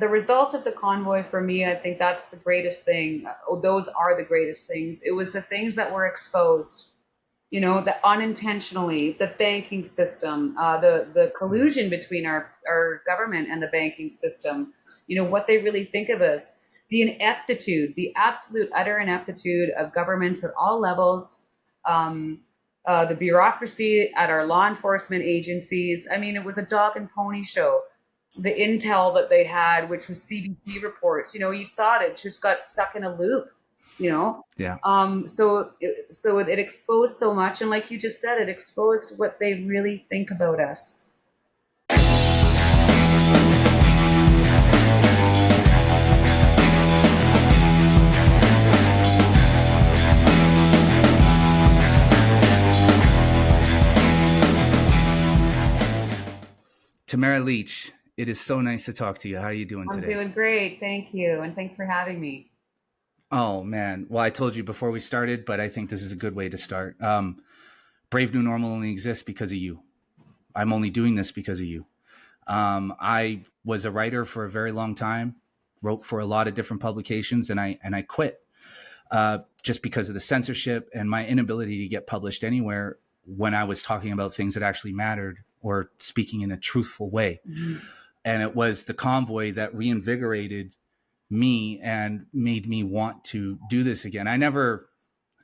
the result of the convoy for me, I think that's the greatest thing. Those are the greatest things. It was the things that were exposed, the unintentionally, the banking system, the collusion between our government and the banking system, what they really think of us, the ineptitude, the absolute utter ineptitude of governments at all levels, the bureaucracy at our law enforcement agencies. I mean, it was a dog and pony show. The intel that they had, which was CBC reports, you saw it just got stuck in a loop, Yeah. So it exposed so much. And like you just said, it exposed what they really think about us. Tamara Lich, it is so nice to talk to you. How are you doing today? I'm doing great. Thank you. And thanks for having me. Oh, man. Well, I told you before we started, but I think this is a good way to start. Brave New Normal only exists because of you. I'm only doing this because of you. I was a writer for a very long time, wrote for a lot of different publications, and I quit just because of the censorship and my inability to get published anywhere when I was talking about things that actually mattered or speaking in a truthful way. Mm-hmm. And it was the convoy that reinvigorated me and made me want to do this again. I never,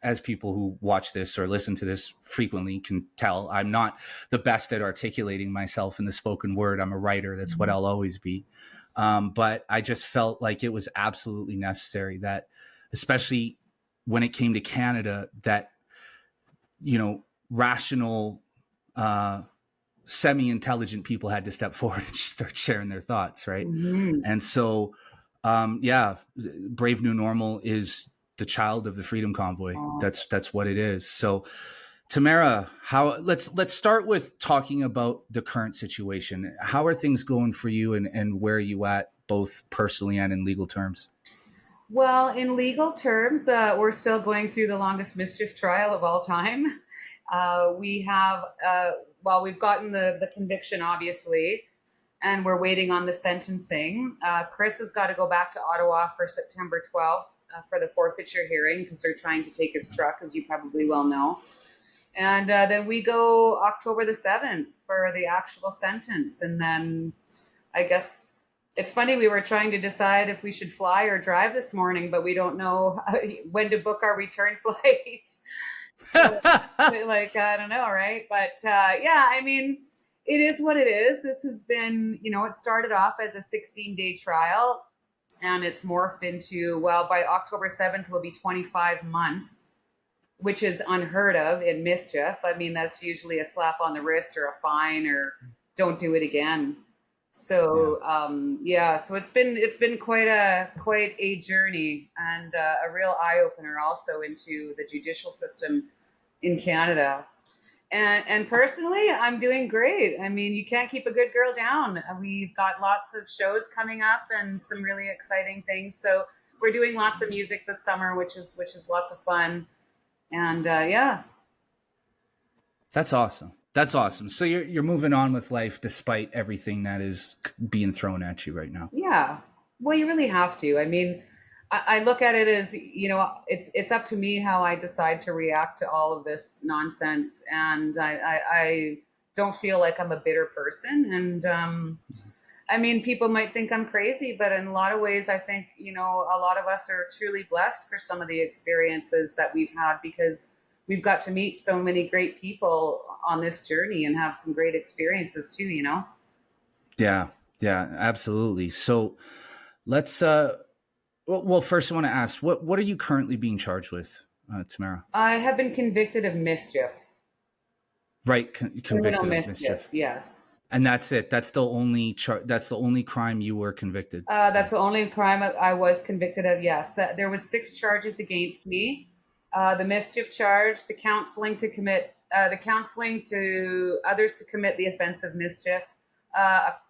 as people who watch this or listen to this frequently can tell, I'm not the best at articulating myself in the spoken word. I'm a writer. That's what I'll always be. But I just felt like it was absolutely necessary that, especially when it came to Canada, that, rational, semi-intelligent people had to step forward and start sharing their thoughts. Right. Mm-hmm. And so, Brave New Normal is the child of the Freedom Convoy. That's what it is. So Tamara, let's start with talking about the current situation. How are things going for you and where are you at both personally and in legal terms? Well, in legal terms, we're still going through the longest mischief trial of all time. We have, we've gotten the conviction, obviously, and we're waiting on the sentencing. Chris has got to go back to Ottawa for September 12th for the forfeiture hearing because they're trying to take his truck, as you probably well know. And then we go October the 7th for the actual sentence. And then I guess it's funny, we were trying to decide if we should fly or drive this morning, but we don't know when to book our return flight. So, I don't know, right? But I mean, it is what it is. This has been, it started off as a 16-day trial and it's morphed into, by October 7th will be 25 months, which is unheard of in mischief. I mean, that's usually a slap on the wrist or a fine or don't do it again. So, so it's been quite a journey and a real eye opener also into the judicial system in Canada. And personally, I'm doing great. I mean, you can't keep a good girl down. We've got lots of shows coming up and some really exciting things. So we're doing lots of music this summer, which is lots of fun. And that's awesome. That's awesome. So you're moving on with life despite everything that is being thrown at you right now. Yeah. Well, you really have to. I mean, I look at it as, it's up to me how I decide to react to all of this nonsense. And I don't feel like I'm a bitter person. And I mean, people might think I'm crazy, but in a lot of ways, I think, a lot of us are truly blessed for some of the experiences that we've had because we've got to meet so many great people on this journey and have some great experiences too, Yeah, absolutely. So let's, well, first I want to ask, what are you currently being charged with, Tamara? I have been convicted of mischief. Right, convicted of mischief. Yes. And that's it. That's the only that's the only crime you were convicted. That's the only crime I was convicted of. Yes, there was 6 charges against me. The mischief charge, the counseling to others to commit the offense of mischief,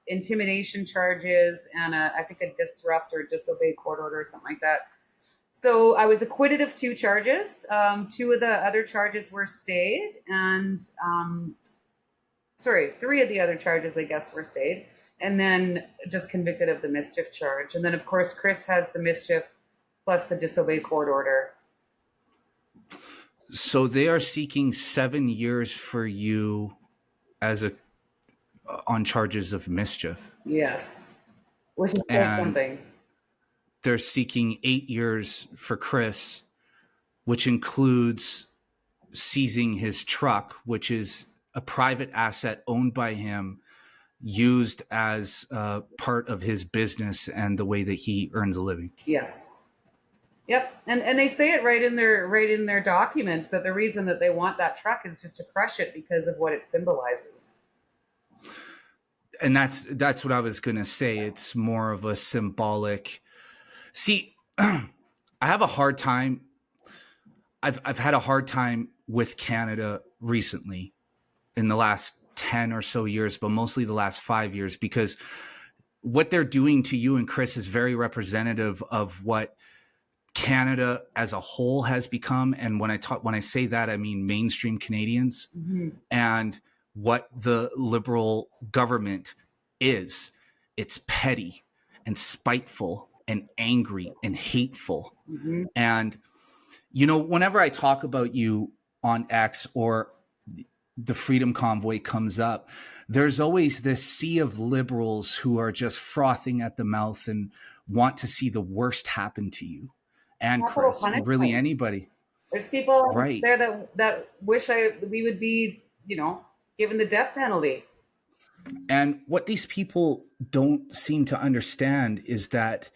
intimidation charges, and I think a disrupt or disobey court order or something like that. So I was acquitted of 2 charges. 2 of the other charges were stayed, and 3 of the other charges, I guess, were stayed. and then just convicted of the mischief charge. And then, of course, Chris has the mischief plus the disobey court order. So they are seeking 7 years for you as a on charges of mischief. Yes, which is still And something. they're seeking 8 years for Chris, which includes seizing his truck, which is a private asset owned by him, used as part of his business and the way that he earns a living. Yes. Yep, and they say it right in their documents that the reason that they want that truck is just to crush it because of what it symbolizes. And that's what I was going to say. It's more of a symbolic. See, I have a hard time. I've had a hard time with Canada recently in the last 10 or so years, but mostly the last 5 years, because what they're doing to you and Chris is very representative of what Canada as a whole has become. And when I say that, I mean mainstream Canadians, and what the Liberal government is. It's petty and spiteful and angry and hateful. And, whenever I talk about you on X or the Freedom Convoy comes up, there's always this sea of liberals who are just frothing at the mouth and want to see the worst happen to you and Capital Chris, and really punishment. anybody. There's people Right. there that wish we would be, given the death penalty. And what these people don't seem to understand is that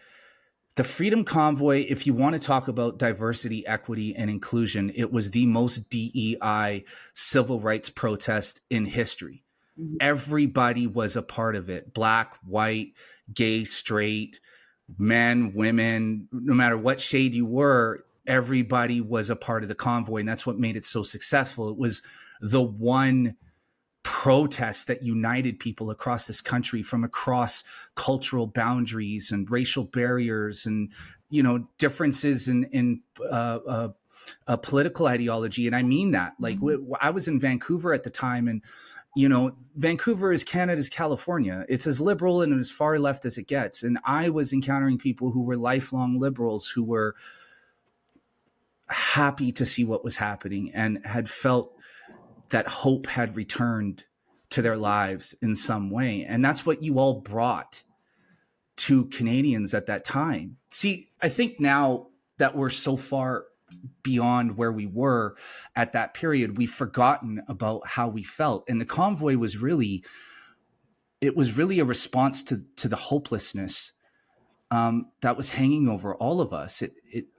the Freedom Convoy, if you want to talk about diversity, equity, and inclusion, it was the most DEI civil rights protest in history. Everybody was a part of it. Black, white, gay, straight, men, women, no matter what shade you were, everybody was a part of the convoy. And that's what made it so successful. It was the one protest that united people across this country from across cultural boundaries and racial barriers and, differences in political ideology. And I mean that. Like, I was in Vancouver at the time, and Vancouver is Canada's California. It's as liberal and as far left as it gets. And I was encountering people who were lifelong liberals who were happy to see what was happening and had felt that hope had returned to their lives in some way. And that's what you all brought to Canadians at that time. See, I think now that we're so far beyond where we were at that period, we've forgotten about how we felt. And the convoy was really a response to the hopelessness that was hanging over all of us.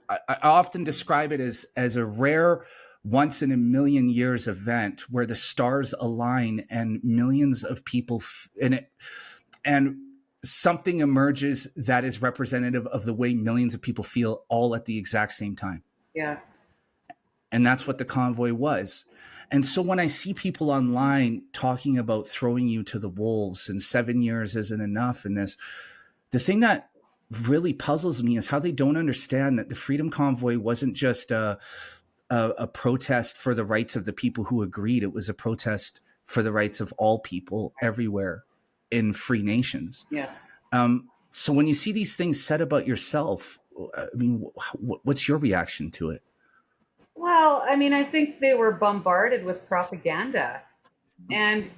I often describe it as a rare once in a million years event where the stars align and millions of people and something emerges that is representative of the way millions of people feel all at the exact same time. Yes. And that's what the convoy was. And so when I see people online talking about throwing you to the wolves and 7 years isn't enough in this, the thing that really puzzles me is how they don't understand that the Freedom Convoy wasn't just a protest for the rights of the people who agreed. It was a protest for the rights of all people everywhere in free nations. Yeah. So when you see these things said about yourself, I mean, what's your reaction to it? Well, I mean, I think they were bombarded with propaganda. And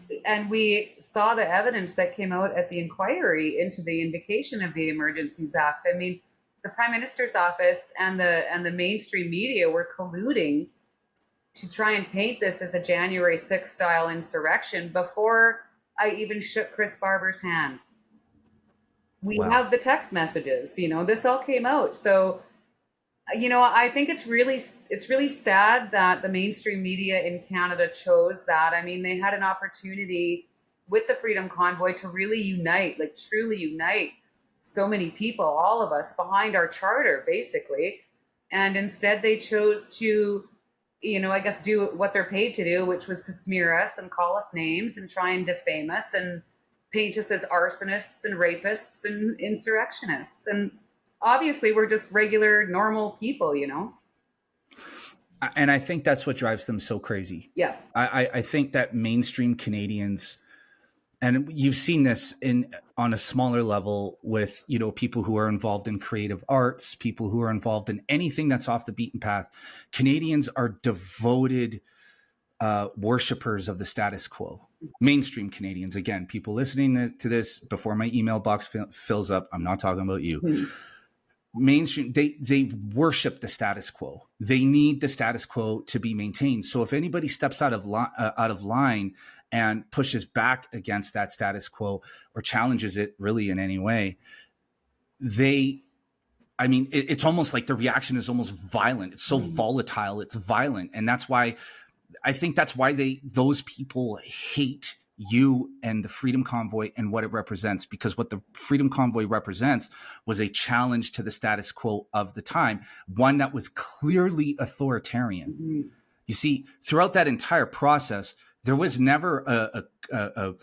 we saw the evidence that came out at the inquiry into the invocation of the Emergencies Act. I mean, the Prime Minister's office and the mainstream media were colluding to try and paint this as a January 6th style insurrection before I even shook Chris Barber's hand. We have the text messages, this all came out. So, I think it's really sad that the mainstream media in Canada chose that. I mean, they had an opportunity with the Freedom Convoy to really unite, like truly unite so many people, all of us, behind our charter, basically. And instead they chose to, I guess, do what they're paid to do, which was to smear us and call us names and try and defame us and paint us as arsonists and rapists and insurrectionists. And obviously we're just regular, normal people, And I think that's what drives them so crazy. Yeah. I think that mainstream Canadians and you've seen this on a smaller level with, you know, people who are involved in creative arts, people who are involved in anything that's off the beaten path. Canadians are devoted worshippers of the status quo. Mainstream Canadians, again, people listening to this before my email box fills up, I'm not talking about you. Mm-hmm. Mainstream, they worship the status quo. They need the status quo to be maintained. So if anybody steps out of line and pushes back against that status quo or challenges it really in any way, it's almost like the reaction is almost violent. It's so volatile, it's violent. And that's why I think those people hate you and the Freedom Convoy and what it represents, because what the Freedom Convoy represents was a challenge to the status quo of the time, one that was clearly authoritarian. Mm-hmm. You see, throughout that entire process, there was never a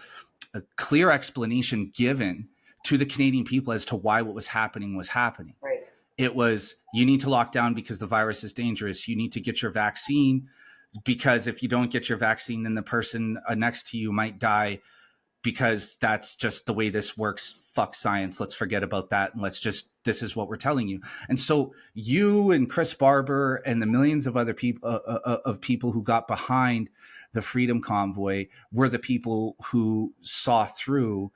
clear explanation given to the Canadian people as to why what was happening was happening. Right. It was, you need to lock down because the virus is dangerous. You need to get your vaccine, because if you don't get your vaccine, then the person next to you might die, because that's just the way this works. Fuck science. Let's forget about that. And this is what we're telling you. And so you and Chris Barber and the millions of other people who got behind the Freedom Convoy were the people who saw through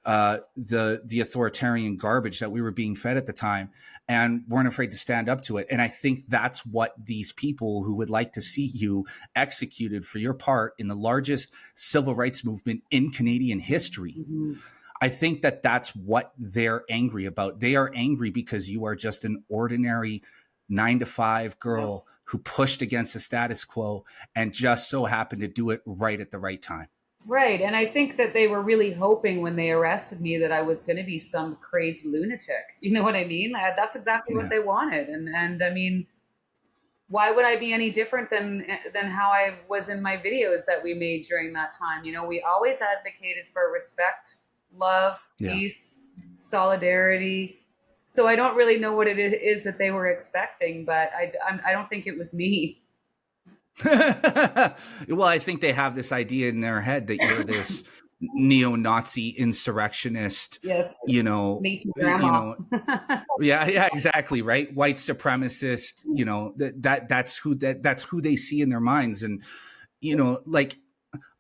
the authoritarian garbage that we were being fed at the time and weren't afraid to stand up to it. And I think that's what these people who would like to see you executed for your part in the largest civil rights movement in Canadian history. Mm-hmm. I think that's what they're angry about. They are angry because you are just an ordinary 9-to-5 girl who pushed against the status quo and just so happened to do it right at the right time. Right. And I think that they were really hoping when they arrested me that I was going to be some crazy lunatic. You know what I mean? That's exactly what they wanted. And I mean, why would I be any different than how I was in my videos that we made during that time? You know, we always advocated for respect, love, peace, solidarity. So I don't really know what it is that they were expecting, but I don't think it was me. Well, I think they have this idea in their head that you're this neo-Nazi insurrectionist. Yes. You know, grandma. yeah, exactly. Right. White supremacist, you know, that's who they see in their minds. And, you know, like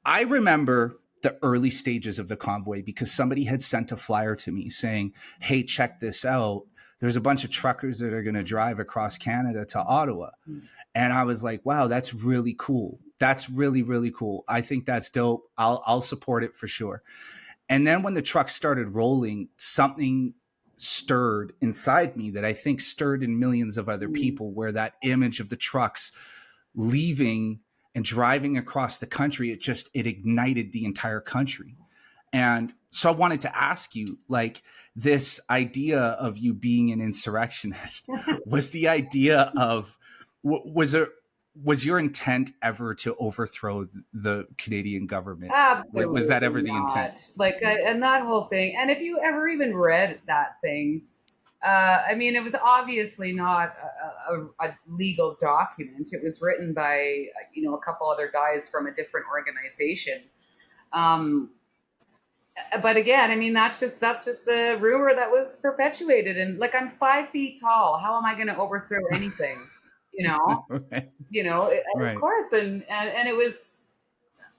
I remember the early stages of the convoy because somebody had sent a flyer to me saying, hey, check this out. There's a bunch of truckers that are going to drive across Canada to Ottawa. And I was like, wow, that's really cool. That's really, really cool. I think that's dope. I'll support it for sure. And then when the truck started rolling, something stirred inside me that I think stirred in millions of other people, where that image of the trucks leaving and driving across the country, it ignited the entire country. And so I wanted to ask you, like, this idea of you being an insurrectionist, was the idea of, was your intent ever to overthrow the Canadian government? Absolutely. Was that ever not. the intent? And that whole thing. And if you ever even read that thing, I mean, it was obviously not a legal document. It was written by, you know, a couple other guys from a different organization. But again, I mean, that's just the rumor that was perpetuated. And like, I'm 5 feet tall. How am I going to overthrow anything? You know, Right. You know, Right. Of course. And it was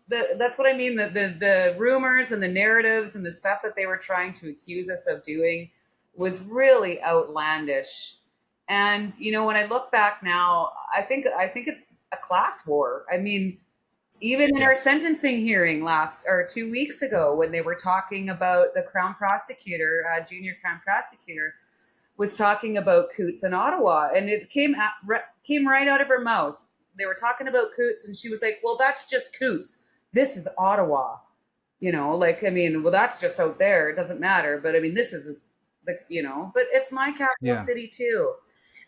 that's what I mean. The rumors and the narratives and the stuff that they were trying to accuse us of doing was really outlandish. And, you know, when I look back now, I think it's a class war. I mean, even in our sentencing hearing 2 weeks ago, when they were talking about the Crown Prosecutor, junior Crown Prosecutor, was talking about Coots in Ottawa, and it came right out of her mouth. They were talking about Coots, and she was like, well, that's just Coots. This is Ottawa. You know, like, I mean, well, that's just out there. It doesn't matter. But I mean, this is, but it's my capital city too.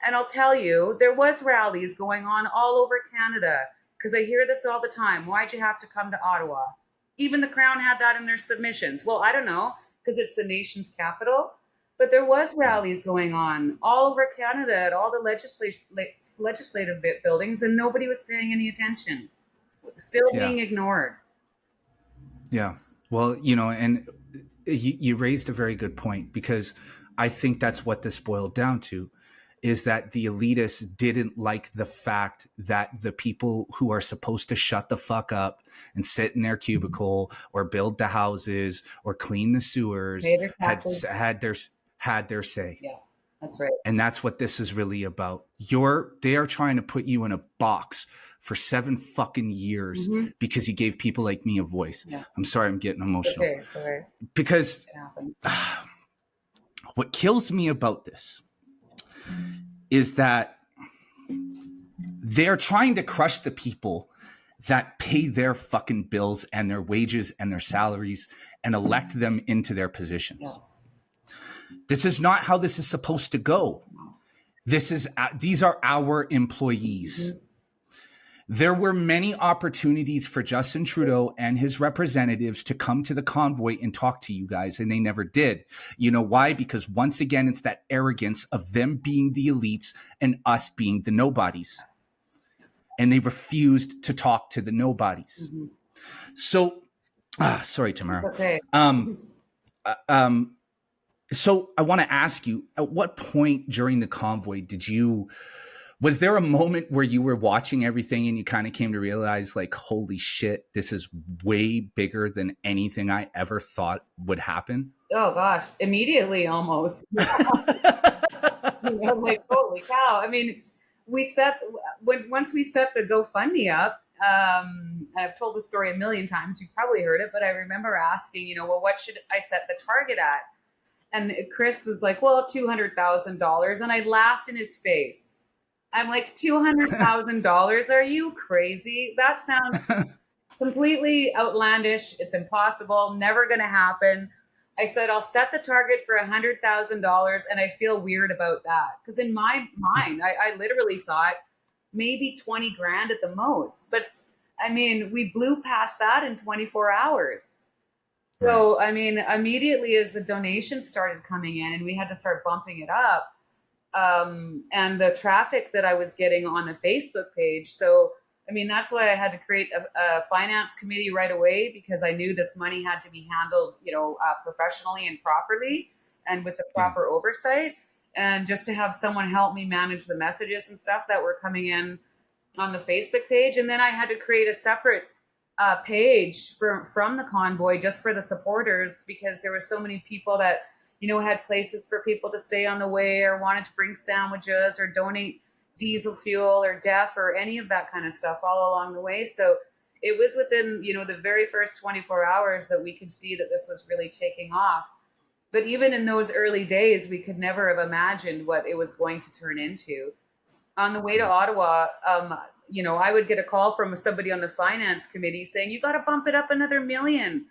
And I'll tell you, there was rallies going on all over Canada, because I hear this all the time. Why'd you have to come to Ottawa? Even the Crown had that in their submissions. Well, I don't know, because it's the nation's capital. But there was rallies going on all over Canada at all the legislative buildings, and nobody was paying any attention. Still being ignored. Yeah. Well, and you raised a very good point, because I think that's what this boiled down to, is that the elitists didn't like the fact that the people who are supposed to shut the fuck up and sit in their cubicle or build the houses or clean the sewers Pay their had taxes. had their say. Yeah, that's right. And that's what this is really about. They are trying to put you in a box for 7 fucking years because you gave people like me a voice. Yeah. I'm sorry, I'm getting emotional. Okay, sorry. Because what kills me about this is that they're trying to crush the people that pay their fucking bills and their wages and their salaries and elect them into their positions. Yes. This is not how this is supposed to go. These are our employees. There were many opportunities for Justin Trudeau and his representatives to come to the convoy and talk to you guys, and they never did. You know why? Because once again, it's that arrogance of them being the elites and us being the nobodies. And they refused to talk to the nobodies. So, sorry, Tamara. Okay. So I want to ask you, at what point during the convoy was there a moment where you were watching everything and you kind of came to realize, like, holy shit, this is way bigger than anything I ever thought would happen? Oh gosh, immediately almost. Like, holy cow. I mean, once we set the GoFundMe up, I've told the story a million times, you've probably heard it, but I remember asking, well, what should I set the target at? And Chris was like, well, $200,000. And I laughed in his face. I'm like, $200,000? Are you crazy? That sounds completely outlandish. It's impossible. Never going to happen. I said, I'll set the target for $100,000. And I feel weird about that. Because in my mind, I literally thought maybe 20 grand at the most. But I mean, we blew past that in 24 hours. So, I mean, immediately as the donations started coming in and we had to start bumping it up, and the traffic that I was getting on the Facebook page. So, I mean, that's why I had to create a finance committee right away, because I knew this money had to be handled, professionally and properly and with the proper oversight. And just to have someone help me manage the messages and stuff that were coming in on the Facebook page. And then I had to create a separate page from the convoy just for the supporters, because there were so many people that had places for people to stay on the way or wanted to bring sandwiches or donate diesel fuel or DEF or any of that kind of stuff all along the way. So it was within the very first 24 hours that we could see that this was really taking off. But even in those early days, we could never have imagined what it was going to turn into. On the way to Ottawa, I would get a call from somebody on the finance committee saying, you got to bump it up another $1 million.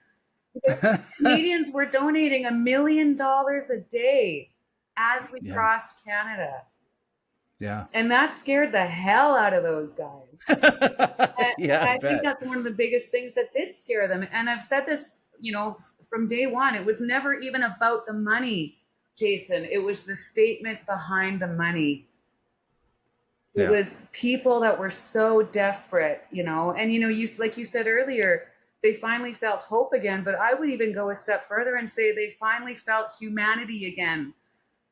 Canadians were donating $1 million a day as we crossed Canada. Yeah. And that scared the hell out of those guys. I think that's one of the biggest things that did scare them. And I've said this, from day one, it was never even about the money, Jason. It was the statement behind the money. It was people that were so desperate, and, you, like you said earlier, they finally felt hope again. But I would even go a step further and say they finally felt humanity again.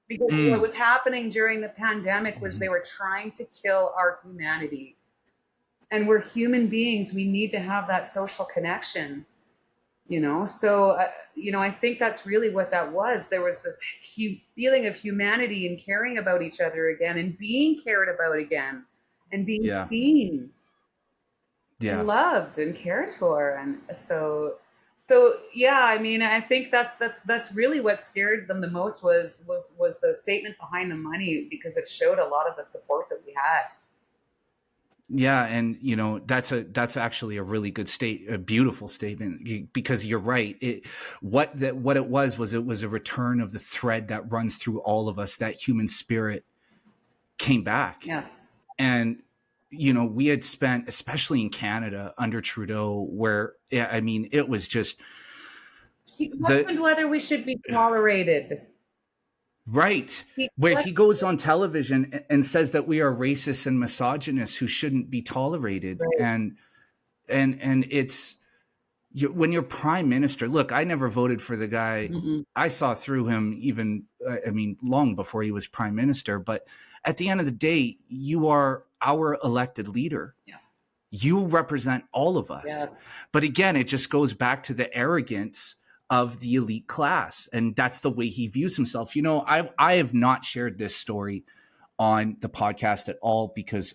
Because what was happening during the pandemic was they were trying to kill our humanity. And we're human beings. We need to have that social connection, So, I think that's really what that was. There was this feeling of humanity and caring about each other again and being cared about again and being seen. And loved and cared for. And so I mean, I think that's really what scared them the most was the statement behind the money, because it showed a lot of the support that we had. Yeah, and that's actually a really good a beautiful statement, because you're right. What it was a return of the thread that runs through all of us. That human spirit came back. Yes. And we had spent, especially in Canada under Trudeau, where it was just he questioned whether we should be tolerated. Right. Where he goes on television and says that we are racist and misogynists who shouldn't be tolerated. Right. And it's, when you're prime minister, look, I never voted for the guy. Mm-mm. I saw through him even, long before he was prime minister. But at the end of the day, you are our elected leader. Yeah. You represent all of us. Yes. But again, it just goes back to the arrogance of the elite class. And that's the way he views himself. I have not shared this story on the podcast at all because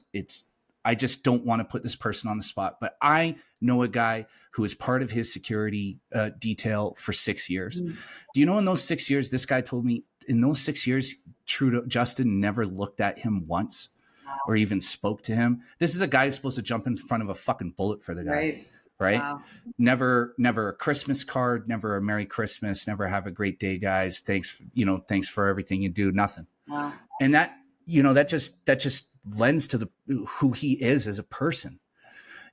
I just don't want to put this person on the spot. But I know a guy who is part of his security detail for 6 years. Mm. Do you know in those 6 years, this guy told me in those 6 years, Justin never looked at him once or even spoke to him. This is a guy who's supposed to jump in front of a fucking bullet for the guy. Right. Wow. Never a Christmas card, never a Merry Christmas, never have a great day, guys. Thanks for everything you do. Nothing. Wow. And that just lends to who he is as a person,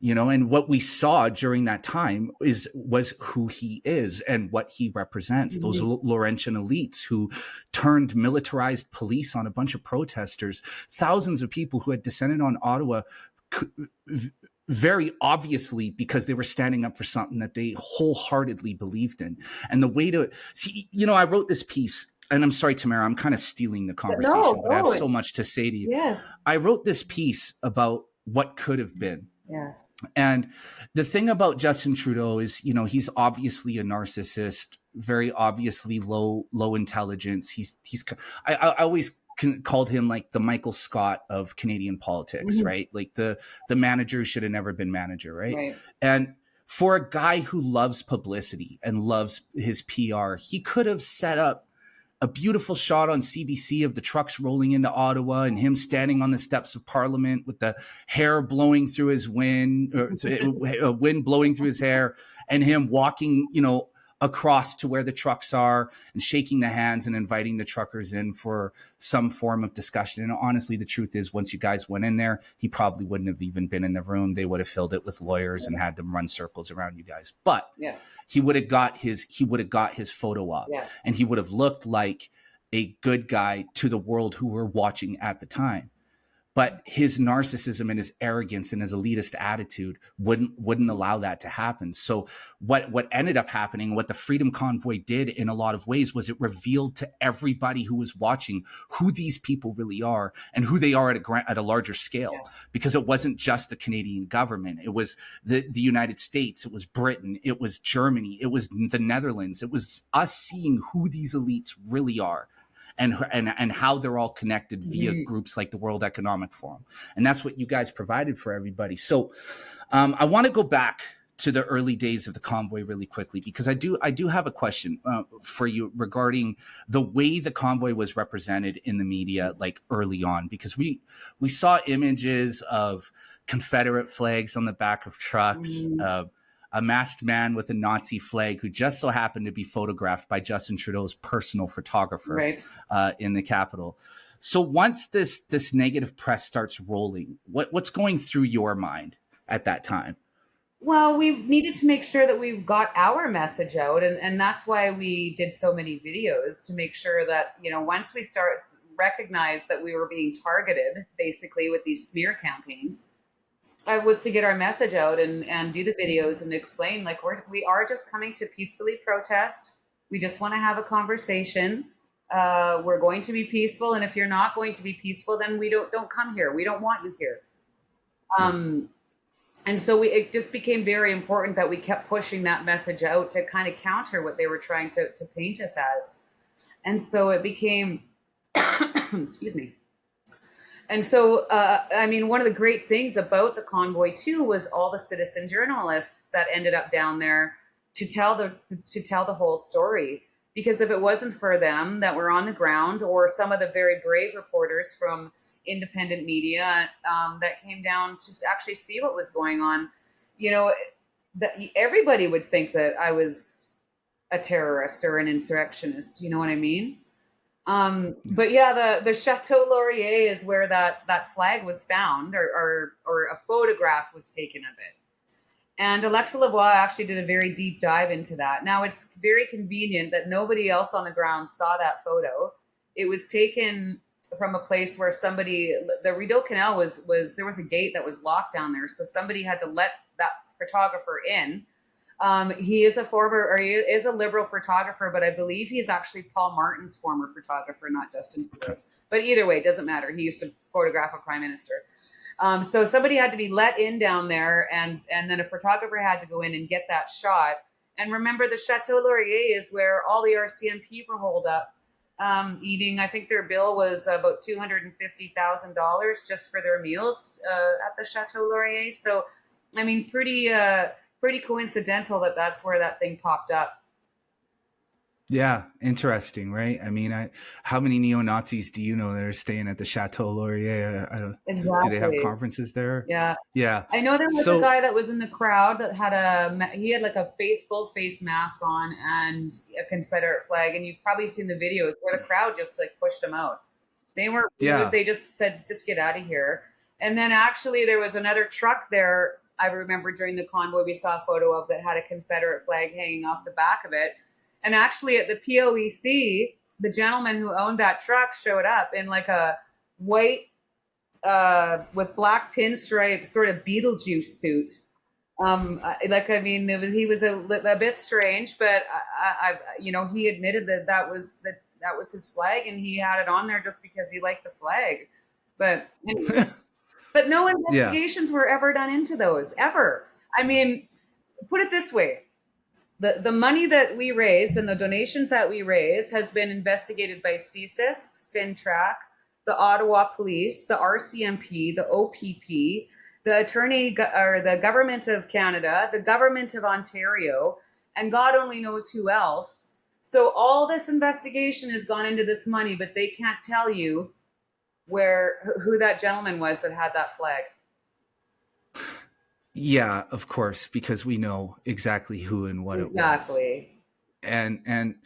and what we saw during that time was who he is and what he represents. Mm-hmm. Those Laurentian elites who turned militarized police on a bunch of protesters, thousands of people who had descended on Ottawa very obviously because they were standing up for something that they wholeheartedly believed in. And the way to see, I wrote this piece, and I'm sorry, Tamara, I'm kind of stealing the conversation, but I have so much to say to you. Yes. I wrote this piece about what could have been. Yes. And the thing about Justin Trudeau is, he's obviously a narcissist, very obviously low intelligence. I always called him like the Michael Scott of Canadian politics, mm-hmm. right? Like the manager who should have never been manager, right? And for a guy who loves publicity and loves his PR, he could have set up a beautiful shot on CBC of the trucks rolling into Ottawa and him standing on the steps of Parliament with the hair blowing through his wind blowing through his hair, and him walking, across to where the trucks are and shaking the hands and inviting the truckers in for some form of discussion. And honestly, the truth is, once you guys went in there, he probably wouldn't have even been in the room. They would have filled it with lawyers and had them run circles around you guys. But he would have got his photo up, and he would have looked like a good guy to the world who were watching at the time. But his narcissism and his arrogance and his elitist attitude wouldn't allow that to happen. So what ended up happening, what the Freedom Convoy did in a lot of ways, was it revealed to everybody who was watching who these people really are and who they are at a larger scale. Yes. Because it wasn't just the Canadian government. It was the United States. It was Britain. It was Germany. It was the Netherlands. It was us seeing who these elites really are. And how they're all connected via groups like the World Economic Forum. And that's what you guys provided for everybody. So I want to go back to the early days of the convoy really quickly, because I do have a question for you regarding the way the convoy was represented in the media, like early on, because we saw images of Confederate flags on the back of trucks, a masked man with a Nazi flag who just so happened to be photographed by Justin Trudeau's personal photographer in the Capitol. So once this negative press starts rolling, what's going through your mind at that time? Well, we needed to make sure that we got our message out. And that's why we did so many videos, to make sure that, once we recognize that we were being targeted, basically, with these smear campaigns, was to get our message out and do the videos and explain, like, we are just coming to peacefully protest. We just want to have a conversation. We're going to be peaceful. And if you're not going to be peaceful, then we don't come here. We don't want you here. And so it just became very important that we kept pushing that message out to kind of counter what they were trying to paint us as. And so it became, excuse me. And so, one of the great things about the convoy too was all the citizen journalists that ended up down there to tell the whole story. Because if it wasn't for them that were on the ground, or some of the very brave reporters from independent media that came down to actually see what was going on, that everybody would think that I was a terrorist or an insurrectionist. You know what I mean? But yeah, the Chateau Laurier is where that flag was found, or a photograph was taken of it. And Alexa Lavoie actually did a very deep dive into that. Now, it's very convenient that nobody else on the ground saw that photo. It was taken from a place where the Rideau Canal there was a gate that was locked down there. So somebody had to let that photographer in. He is a former, or he is a liberal photographer, but I believe he's actually Paul Martin's former photographer, not Justin Okay. Trudeau's. But either way, it doesn't matter. He used to photograph a prime minister. So somebody had to be let in down there, and then a photographer had to go in and get that shot. And remember, the Chateau Laurier is where all the RCMP were holed up, eating. I think their bill was about $250,000 just for their meals at the Chateau Laurier. So, I mean, pretty coincidental that that's where that thing popped up. Yeah, interesting, right? I mean, how many neo-Nazis do you know that are staying at the Chateau Laurier? I don't. Do they have Exactly. conferences there? Yeah. Yeah. I know there was a So guy that was in the crowd that he had like a full face mask on and a Confederate flag. And you've probably seen the videos where the crowd just like pushed him out. They weren't rude. yeah, They just said, just get out of here. And then actually there was another truck there. I remember during the convoy, we saw a photo of that had a Confederate flag hanging off the back of it. And actually at the POEC, the gentleman who owned that truck showed up in like a white, with black pinstripe sort of Beetlejuice suit. He was a bit strange, but he admitted that was his flag, and he had it on there just because he liked the flag. But anyways, but no yeah, investigations were ever done into those ever. I mean, put it this way: the money that we raised and the donations that we raised has been investigated by CSIS, FinTrack, the Ottawa Police, the RCMP, the OPP, the the Government of Canada, the Government of Ontario, and God only knows who else. So all this investigation has gone into this money, but they can't tell you who that gentleman was that had that flag. yeah. Of course, because we know exactly who and what it was. Exactly. And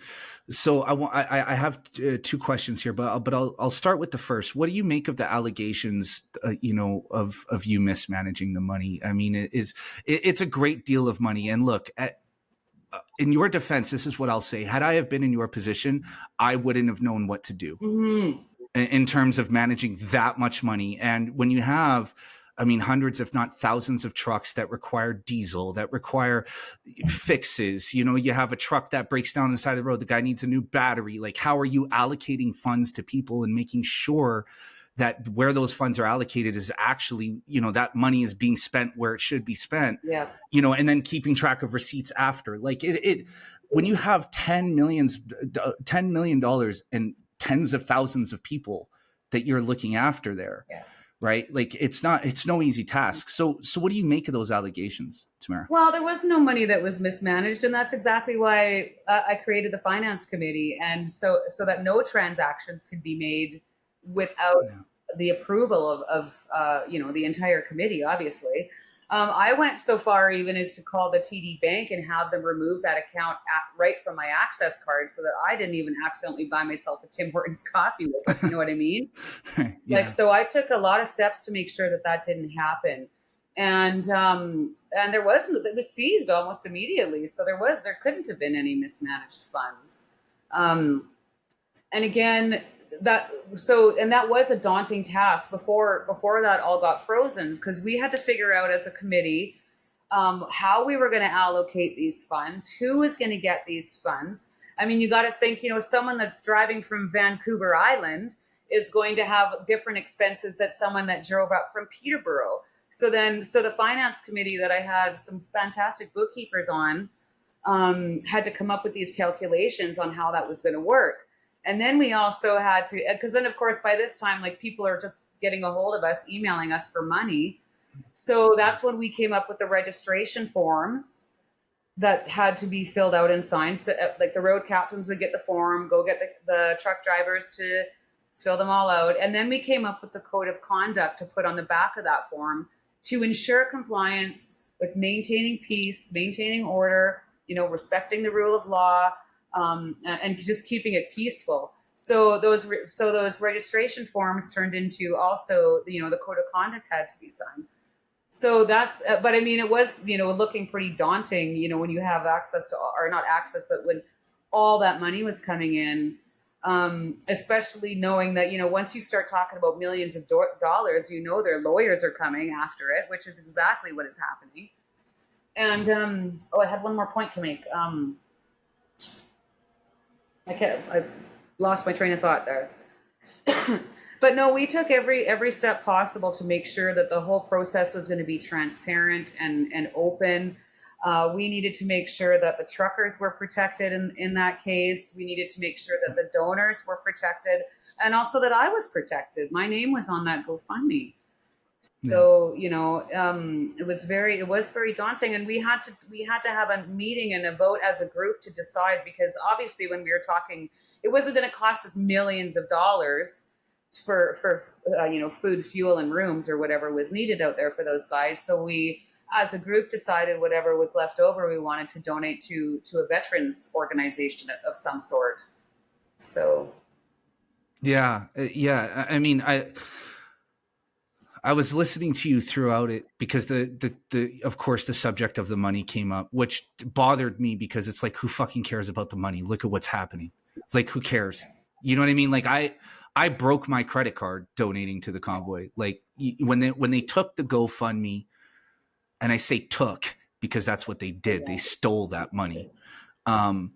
so I have two questions here, but I'll start with the first. What do you make of the allegations, of you mismanaging the money? I mean, it's a great deal of money. And look, in your defense, this is what I'll say. Had I have been in your position, I wouldn't have known what to do in terms of managing that much money. And when you have, I mean, hundreds, if not thousands of trucks that require diesel, that require fixes, you have a truck that breaks down on the side of the road. The guy needs a new battery. Like, how are you allocating funds to people and making sure that where those funds are allocated is actually, that money is being spent where it should be spent, Yes. And then keeping track of receipts after. Like when you have $10 million and tens of thousands of people that you're looking after there, Yeah. right? Like it's no easy task. So what do you make of those allegations, Tamara? Well, there was no money that was mismanaged, and that's exactly why I created the finance committee, and so that no transactions could be made without the approval of the entire committee, obviously. I went so far even as to call the TD Bank and have them remove that account right from my access card so that I didn't even accidentally buy myself a Tim Hortons coffee with it. You know what I mean? Yeah. So I took a lot of steps to make sure that didn't happen. And it was seized almost immediately. So there couldn't have been any mismanaged funds. And again, that was a daunting task before that all got frozen, because we had to figure out as a committee how we were going to allocate these funds, who was going to get these funds. I mean, you got to think, someone that's driving from Vancouver Island is going to have different expenses than someone that drove up from Peterborough. So the finance committee that I had some fantastic bookkeepers on had to come up with these calculations on how that was going to work. And then we also had to, because then of course by this time, like, people are just getting a hold of us, emailing us for money. So that's when we came up with the registration forms that had to be filled out and signed. So like the road captains would get the form, go get the truck drivers to fill them all out. And then we came up with the code of conduct to put on the back of that form to ensure compliance with maintaining peace, maintaining order, respecting the rule of law, and just keeping it peaceful. So those registration forms turned into also, the code of conduct had to be signed. So that's, but I mean, it was, looking pretty daunting, when you have access to, or not access, but when all that money was coming in, especially knowing that, once you start talking about millions of dollars, their lawyers are coming after it, which is exactly what is happening. And I had one more point to make. I lost my train of thought there. But no, we took every step possible to make sure that the whole process was going to be transparent and open. We needed to make sure that the truckers were protected in that case. We needed to make sure that the donors were protected, and also that I was protected. My name was on that GoFundMe. So it was very daunting, and we had to have a meeting and a vote as a group to decide, because obviously when we were talking, it wasn't going to cost us millions of dollars for food, fuel, and rooms, or whatever was needed out there for those guys. So we, as a group, decided whatever was left over, we wanted to donate to a veterans organization of some sort. So Yeah. I mean, I was listening to you throughout it because the of course the subject of the money came up, which bothered me because it's like, who fucking cares about the money? Look at what's happening. It's like, who cares? You know what I mean? Like I broke my credit card donating to the convoy. Like when they took the GoFundMe, and I say took because that's what they did. They stole that money. And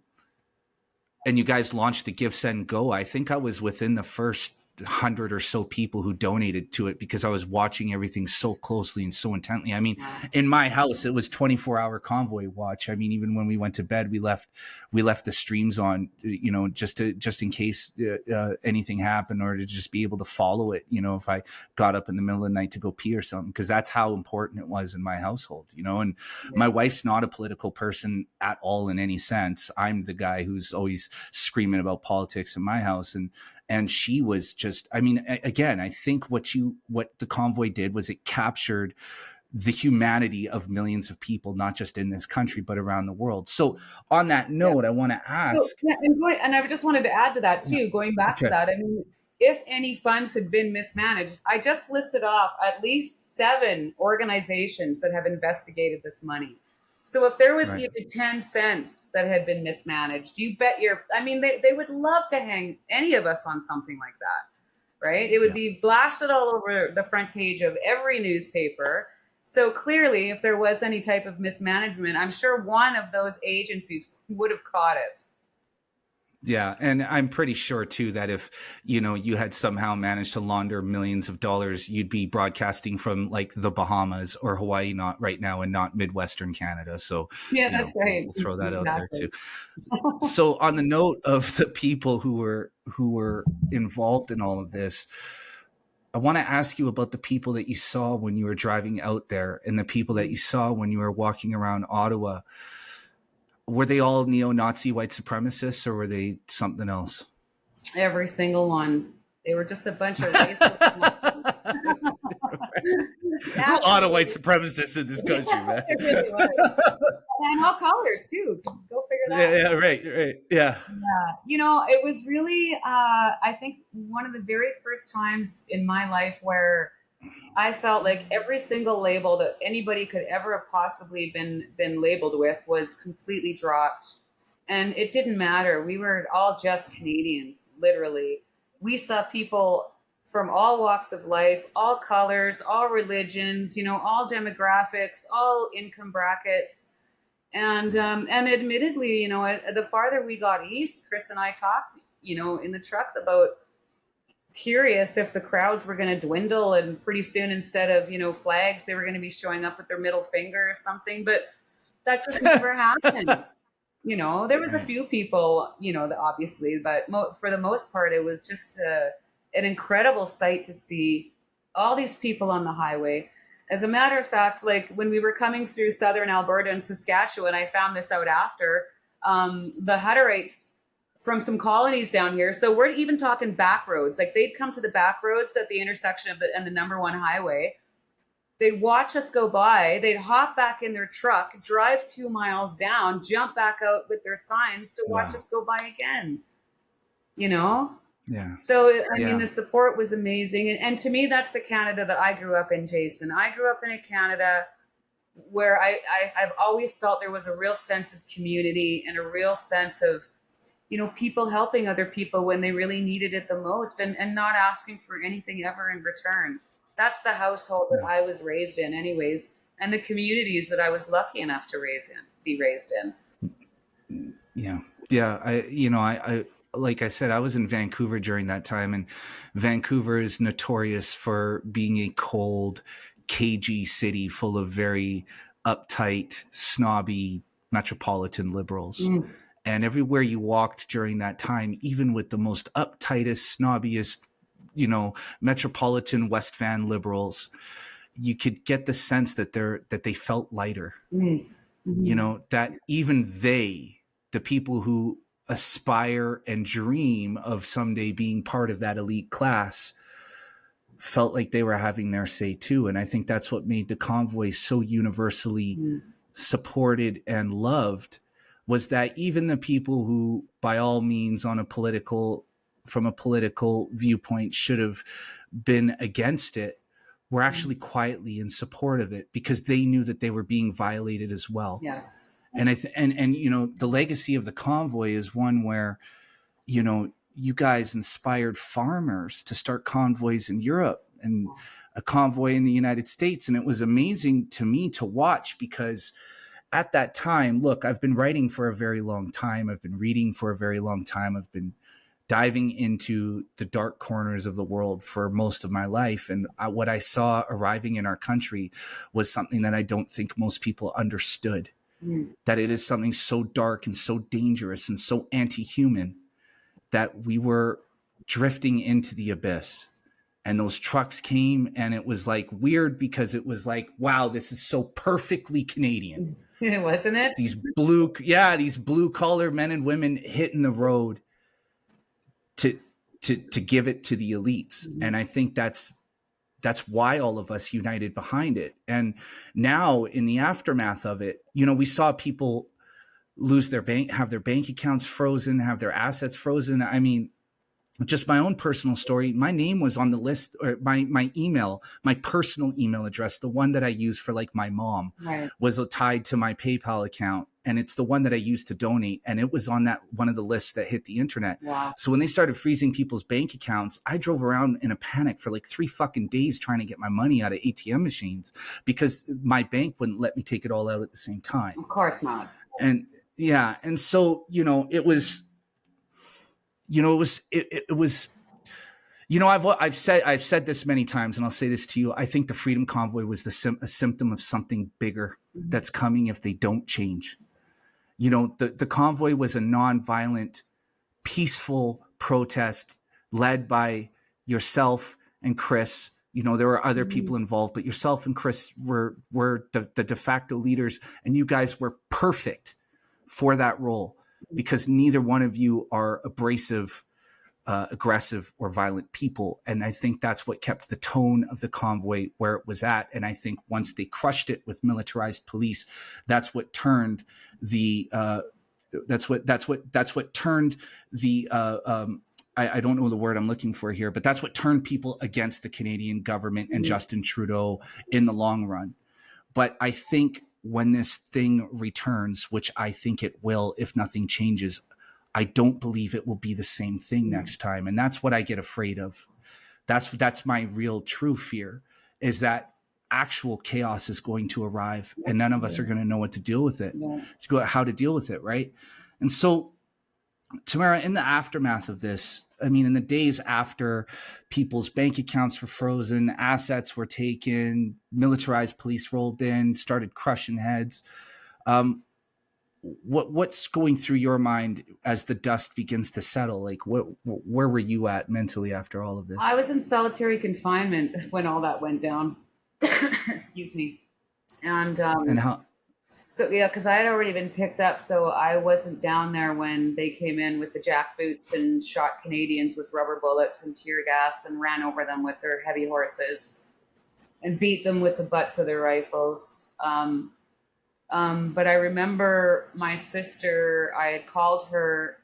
you guys launched the Give, Send, Go. I think I was within the first 100 or so people who donated to it because I was watching everything so closely and so intently. I mean, in my house, it was 24-hour convoy watch. I mean, even when we went to bed, we left the streams on, just in case anything happened, or to just be able to follow it, if I got up in the middle of the night to go pee or something, because that's how important it was in my household, and my wife's not a political person at all in any sense. I'm the guy who's always screaming about politics in my house. And she was just, I mean, again, I think what the convoy did was it captured the humanity of millions of people, not just in this country, but around the world. So on that note, I want to ask. And I just wanted to add to that too, going back to that. I mean, if any funds had been mismanaged, I just listed off at least 7 organizations that have investigated this money. So if there was even 10 cents that had been mismanaged, you bet they would love to hang any of us on something like that, right? It would be blasted all over the front page of every newspaper. So clearly, if there was any type of mismanagement, I'm sure one of those agencies would have caught it. Yeah. And I'm pretty sure too that if, you had somehow managed to launder millions of dollars, you'd be broadcasting from like the Bahamas or Hawaii, not right now, and not Midwestern Canada. So that's right. We'll throw that out there too. So on the note of the people who were involved in all of this, I want to ask you about the people that you saw when you were driving out there, and the people that you saw when you were walking around Ottawa. Were they all neo-Nazi white supremacists, or were they something else? Every single one. They were just a bunch of racist. There's a lot of white supremacists in this country, man. It really was. And all colors too. Go figure that out. Yeah, right. Yeah. It was really, I think, one of the very first times in my life where I felt like every single label that anybody could ever have possibly been labeled with was completely dropped. And it didn't matter. We were all just Canadians, literally. We saw people from all walks of life, all colors, all religions, all demographics, all income brackets. And admittedly, the farther we got east, Chris and I talked, in the truck about curious if the crowds were going to dwindle, and pretty soon, instead of flags, they were going to be showing up with their middle finger or something. But that just never happened. There was a few people, obviously, but for the most part, it was just an incredible sight to see all these people on the highway. As a matter of fact, like when we were coming through southern Alberta and Saskatchewan, I found this out after, the Hutterites from some colonies down here. So we're even talking back roads. Like they'd come to the back roads at the intersection of the number 1 highway. They'd watch us go by. They'd hop back in their truck, drive 2 miles down, jump back out with their signs to watch us go by again. Yeah. So, I mean, the support was amazing. And to me, that's the Canada that I grew up in, Jason. I grew up in a Canada where I've always felt there was a real sense of community and a real sense of, people helping other people when they really needed it the most, and not asking for anything ever in return. That's the household that I was raised in anyways. and the communities that I was lucky enough to be raised in. Yeah. Yeah. I like I said, I was in Vancouver during that time, and Vancouver is notorious for being a cold, cagey city full of very uptight, snobby metropolitan liberals. And everywhere you walked during that time, even with the most uptightest, snobbiest, metropolitan West Van liberals, you could get the sense that they felt lighter. That even the people who aspire and dream of someday being part of that elite class, felt like they were having their say too. And I think that's what made the convoy so universally supported and loved, was that even the people who, by all means, from a political viewpoint, should have been against it, were actually quietly in support of it, because they knew that they were being violated as well. Yes. And the legacy of the convoy is one where, you guys inspired farmers to start convoys in Europe and a convoy in the United States. And it was amazing to me to watch, because at that time, look, I've been writing for a very long time. I've been reading for a very long time. I've been diving into the dark corners of the world for most of my life. And what I saw arriving in our country was something that I don't think most people understood, that it is something so dark and so dangerous and so anti-human that we were drifting into the abyss. And those trucks came, and it was like weird, because it was like, wow, this is so perfectly Canadian. Wasn't it? These blue collar men and women hitting the road to give it to the elites. And I think that's why all of us united behind it. And now, in the aftermath of it, we saw people lose have their bank accounts frozen, have their assets frozen. I mean, just my own personal story, my name was on the list, or my email, my personal email address, the one that I use for like my mom, was tied to my PayPal account. And it's the one that I used to donate. And it was on that one of the lists that hit the internet. Wow. So when they started freezing people's bank accounts, I drove around in a panic for like 3 fucking days trying to get my money out of ATM machines, because my bank wouldn't let me take it all out at the same time. Of course not. And yeah. And so, it was, I've said this many times, and I'll say this to you. I think the Freedom Convoy was a symptom of something bigger that's coming if they don't change. The convoy was a nonviolent, peaceful protest led by yourself and Chris. There were other people involved, but yourself and Chris were the de facto leaders, and you guys were perfect for that role, because neither one of you are abrasive, aggressive, or violent people. And I think that's what kept the tone of the convoy where it was at. And I think once they crushed it with militarized police, that's what turned the I don't know the word I'm looking for here, but that's what turned people against the Canadian government and Justin Trudeau in the long run. But I think when this thing returns, which I think it will, if nothing changes, I don't believe it will be the same thing next time. And that's what I get afraid of. That's my real true fear, is that actual chaos is going to arrive, and none of us are going to know what to deal with it, how to deal with it. Right. And so, Tamara, in the aftermath of this, I mean, in the days after people's bank accounts were frozen, assets were taken, militarized police rolled in, started crushing heads. What's going through your mind as the dust begins to settle? Like, where were you at mentally after all of this? I was in solitary confinement when all that went down. Excuse me. And how? So yeah, because I had already been picked up, so I wasn't down there when they came in with the jackboots and shot Canadians with rubber bullets and tear gas and ran over them with their heavy horses and beat them with the butts of their rifles. But I remember my sister, I had called her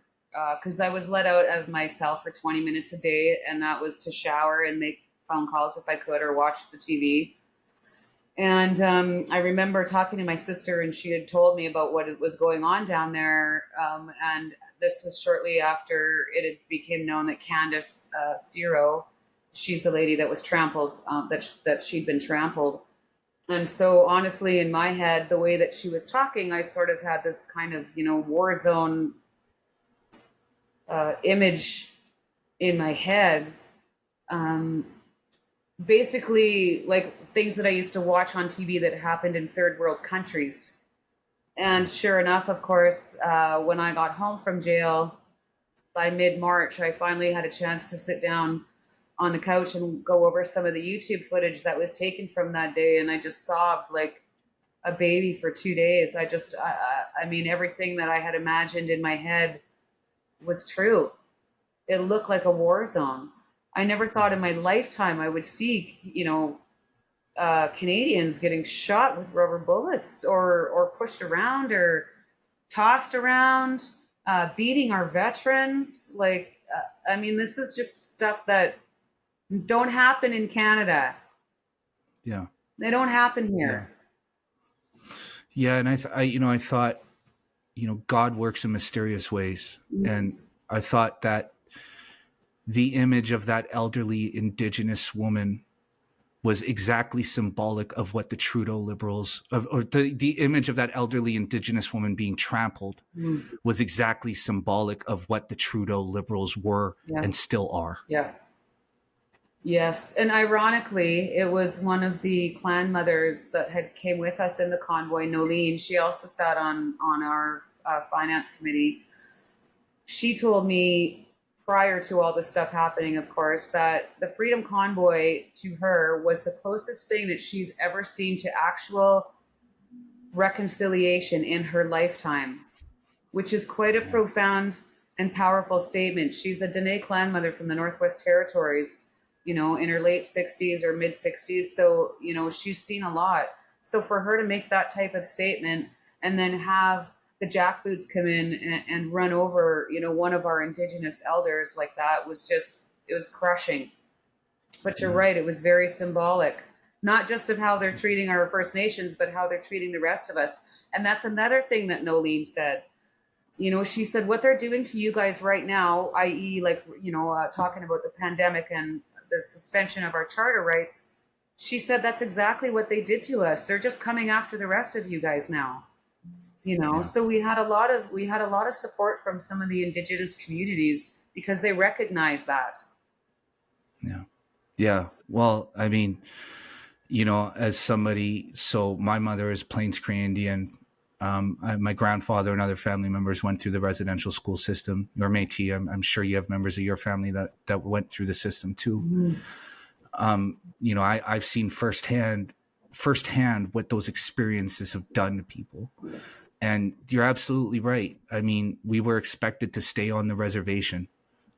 because I was let out of my cell for 20 minutes a day, and that was to shower and make phone calls if I could, or watch the TV. And I remember talking to my sister, and she had told me about what was going on down there. And this was shortly after it had became known that Candace Ciro, she's the lady that was trampled, that she'd been trampled. And so honestly, in my head, the way that she was talking, I sort of had this kind of, Warzone image in my head. Um, Basically, like things that I used to watch on TV that happened in third world countries. And sure enough, of course, when I got home from jail by mid March, I finally had a chance to sit down on the couch and go over some of the YouTube footage that was taken from that day. And I just sobbed like a baby for 2 days. I mean, everything that I had imagined in my head was true. It looked like a war zone. I never thought in my lifetime I would see, Canadians getting shot with rubber bullets or pushed around or tossed around, beating our veterans. I mean, this is just stuff that don't happen in Canada. Yeah. They don't happen Yeah. here. Yeah. And I thought, God works in mysterious ways. And I thought that the image of that elderly Indigenous woman was exactly symbolic of what the Trudeau Liberals, or the image of that elderly Indigenous woman being trampled was exactly symbolic of what the Trudeau Liberals were and still are. Yeah. Yes, and ironically, it was one of the clan mothers that had came with us in the convoy, Nolene. She also sat on our finance committee. She told me prior to all this stuff happening, of course, that the Freedom Convoy to her was the closest thing that she's ever seen to actual reconciliation in her lifetime, which is quite a profound and powerful statement. She's a Dene clan mother from the Northwest Territories, in her late 60s or mid 60s. So, she's seen a lot. So for her to make that type of statement and then have the jackboots come in and run over, one of our Indigenous elders like that it was crushing. But you're right, it was very symbolic, not just of how they're treating our First Nations, but how they're treating the rest of us. And that's another thing that Nolene said. She said, what they're doing to you guys right now, i.e., talking about the pandemic and the suspension of our charter rights, she said that's exactly what they did to us. They're just coming after the rest of you guys now. So we had a lot of support from some of the Indigenous communities because they recognize that. Yeah. Well, I mean, as somebody, so my mother is Plains Cree Indian. My grandfather and other family members went through the residential school system. You're Métis. I'm sure you have members of your family that went through the system too. I've seen firsthand what those experiences have done to people. Yes. And you're absolutely right. I mean, we were expected to stay on the reservation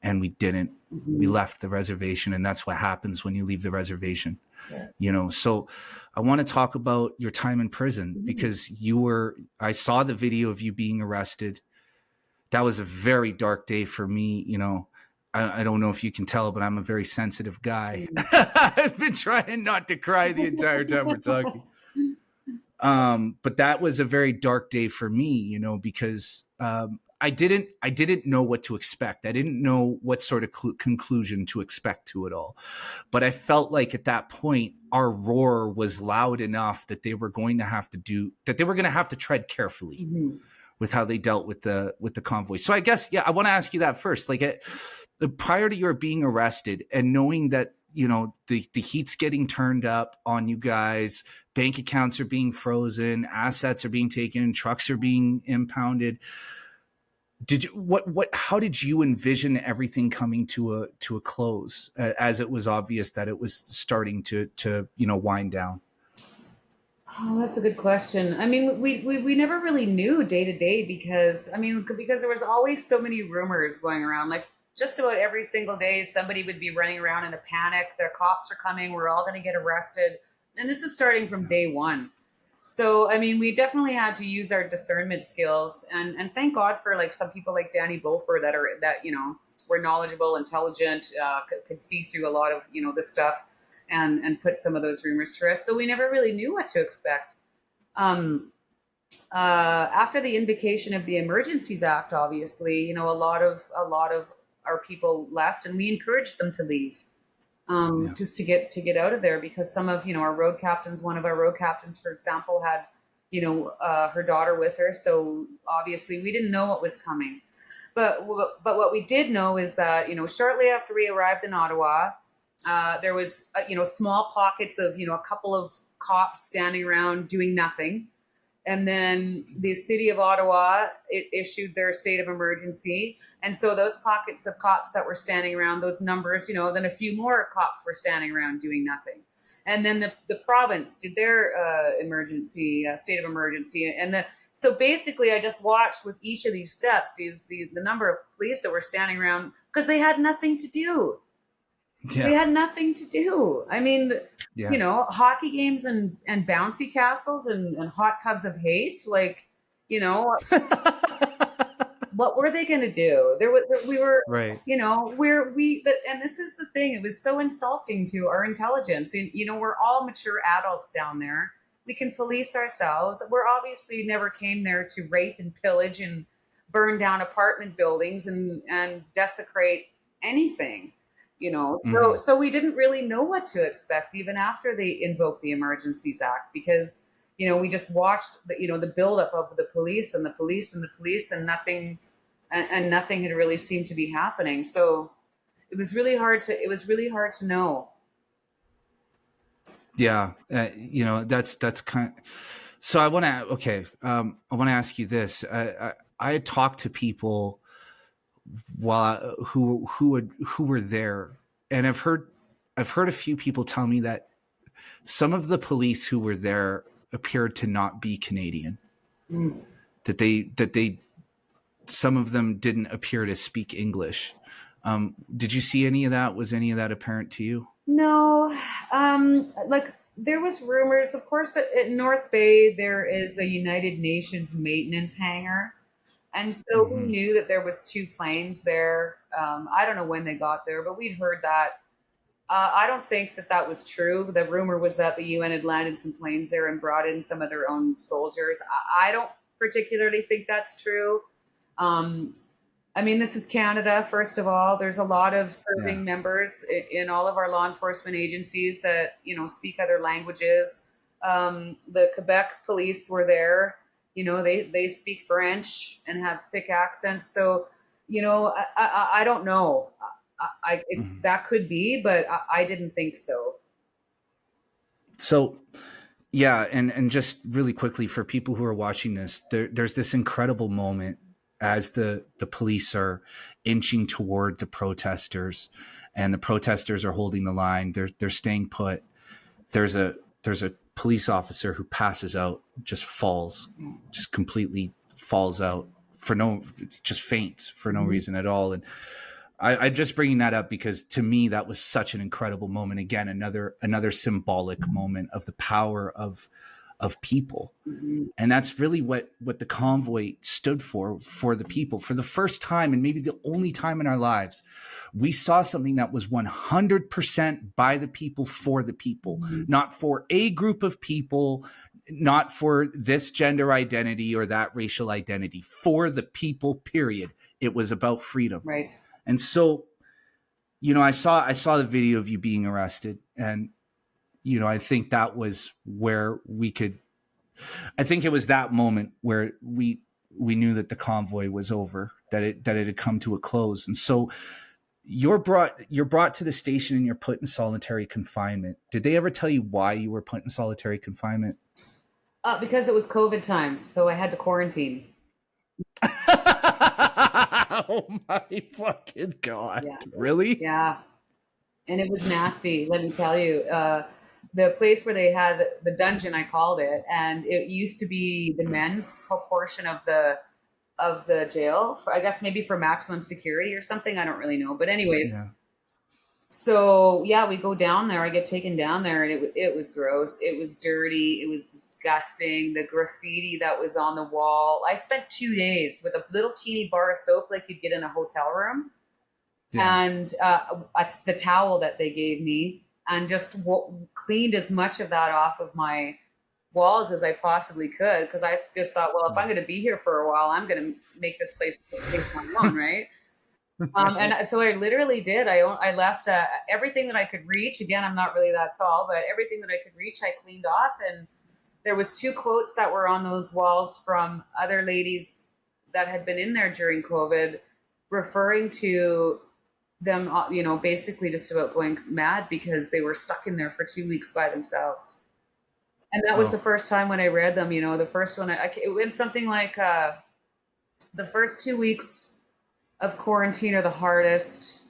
and we didn't. We left the reservation, and that's what happens when you leave the reservation. So I want to talk about your time in prison because I saw the video of you being arrested. That was a very dark day for me. I don't know if you can tell, but I'm a very sensitive guy. I've been trying not to cry the entire time we're talking. But that was a very dark day for me, because I didn't know what to expect. I didn't know what sort of conclusion to expect to it all. But I felt like at that point, our roar was loud enough that they were going to have to tread carefully with how they dealt with the convoy. So I guess, I want to ask you that first. Like prior to your being arrested and knowing that, the heat's getting turned up on you guys, bank accounts are being frozen, assets are being taken, trucks are being impounded. How did you envision everything coming to a close as it was obvious that it was starting to wind down? Oh, that's a good question. I mean, we never really knew day to day because there was always so many rumors going around. Like just about every single day, somebody would be running around in a panic. The cops are coming. We're all going to get arrested. And this is starting from day one. So, I mean, we definitely had to use our discernment skills, and thank God for like some people like Danny Beaufort that were knowledgeable, intelligent, could see through a lot of this stuff, and put some of those rumors to rest. So we never really knew what to expect. After the invocation of the Emergencies Act, obviously, a lot of our people left, and we encouraged them to leave. Yeah. just to get out of there, because some of, our road captains, one of our road captains, for example, had, her daughter with her. So obviously we didn't know what was coming. But what we did know is that, shortly after we arrived in Ottawa, there was, small pockets of, a couple of cops standing around doing nothing. And then the city of Ottawa issued their state of emergency. And so those pockets of cops that were standing around, those numbers, then a few more cops were standing around doing nothing. And then the province did their state of emergency. So basically, I just watched with each of these steps is the number of police that were standing around because they had nothing to do. Yeah. They had nothing to do. I mean, Yeah. hockey games and bouncy castles and hot tubs of hate. Like, what were they going to do? We were, Right. and this is the thing. It was so insulting to our intelligence. And, we're all mature adults down there. We can police ourselves. We're obviously never came there to rape and pillage and burn down apartment buildings and desecrate anything. So we didn't really know what to expect even after they invoked the Emergencies Act, because we just watched the buildup of the police and the police and the police, and nothing had really seemed to be happening. So it was really hard to know. Yeah, that's kind of, so I want to ask you this. I had talked to people who were there, and I've heard a few people tell me that some of the police who were there appeared to not be Canadian. That they some of them didn't appear to speak English. Did you see any of that? Was any of that apparent to you? No, like there was rumors, of course, at North Bay there is a United Nations maintenance hangar. And so we knew that there was 2 planes there. I don't know when they got there, but we'd heard that. I don't think that was true. The rumor was that the UN had landed some planes there and brought in some of their own soldiers. I don't particularly think that's true. I mean, this is Canada, first of all. There's a lot of serving members in all of our law enforcement agencies that, speak other languages. The Quebec police were there. They speak French and have thick accents. So, I don't know. That could be, but I didn't think so. So, yeah, and just really quickly for people who are watching this, there's this incredible moment as the police are inching toward the protesters, and the protesters are holding the line. They're staying put. There's a police officer who passes out, just completely falls out just faints for no reason at all. And I'm just bringing that up because to me, that was such an incredible moment. Again, another symbolic moment of the power of people. And that's really what the convoy stood for the people. For the first time, and maybe the only time in our lives, we saw something that was 100% by the people, for the people, not for a group of people, not for this gender identity or that racial identity, for the people, period. It was about freedom. Right. And so, I saw the video of you being arrested, and I think that was where I think it was that moment where we knew that the convoy was over, that it had come to a close. And so you're brought to the station and you're put in solitary confinement. Did they ever tell you why you were put in solitary confinement? Because it was COVID times, so I had to quarantine. Oh my fucking God. Yeah. Really? Yeah. And it was nasty, let me tell you. The place where they had the dungeon, I called it, and it used to be the men's portion of the jail. I guess maybe for maximum security or something. I don't really know. But anyways, So we go down there. I get taken down there, and it was gross. It was dirty. It was disgusting. The graffiti that was on the wall. I spent 2 days with a little teeny bar of soap like you'd get in a hotel room, and the towel that they gave me, and just cleaned as much of that off of my walls as I possibly could, because I just thought, well, if I'm going to be here for a while, I'm going to make this place my own, right? And so I literally did. I left everything that I could reach. Again, I'm not really that tall, but everything that I could reach, I cleaned off. And there was 2 quotes that were on those walls from other ladies that had been in there during COVID, referring to them, basically just about going mad because they were stuck in there for 2 weeks by themselves. And that was the Oh, first time when I read them. The first one, it was something like the first 2 weeks of quarantine are the hardest.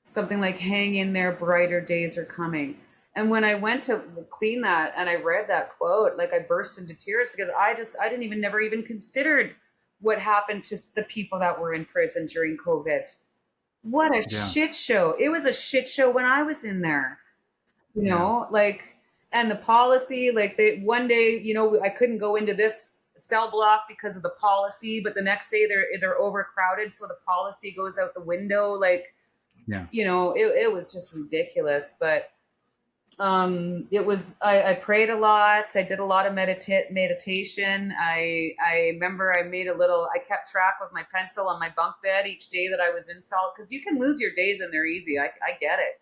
Something like hang in there, brighter days are coming. And when I went to clean that and I read that quote, like I burst into tears because I didn't even never even considered what happened to the people that were in prison during COVID. What a yeah. shit show. It was a shit show when I was in there, Yeah. like, and the policy, like one day, I couldn't go into this cell block because of the policy, but the next day they're overcrowded. So the policy goes out the window. Like, Yeah. it was just ridiculous. But it was, I prayed a lot. I did a lot of meditation. I remember I kept track with my pencil on my bunk bed each day that I was in salt, because you can lose your days in there easy. I get it.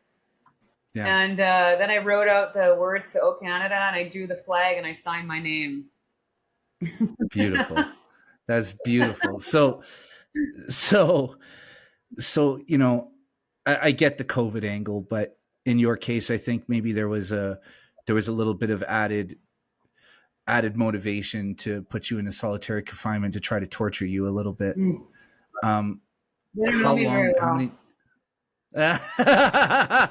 Yeah. And then I wrote out the words to O Canada, and I drew the flag, and I signed my name. Beautiful. That's beautiful. So, so, I get the COVID angle, but in your case, I think maybe there was a little bit of added motivation to put you in a solitary confinement to try to torture you a little bit. Mm. Um, They don't know how me very long? How well. many?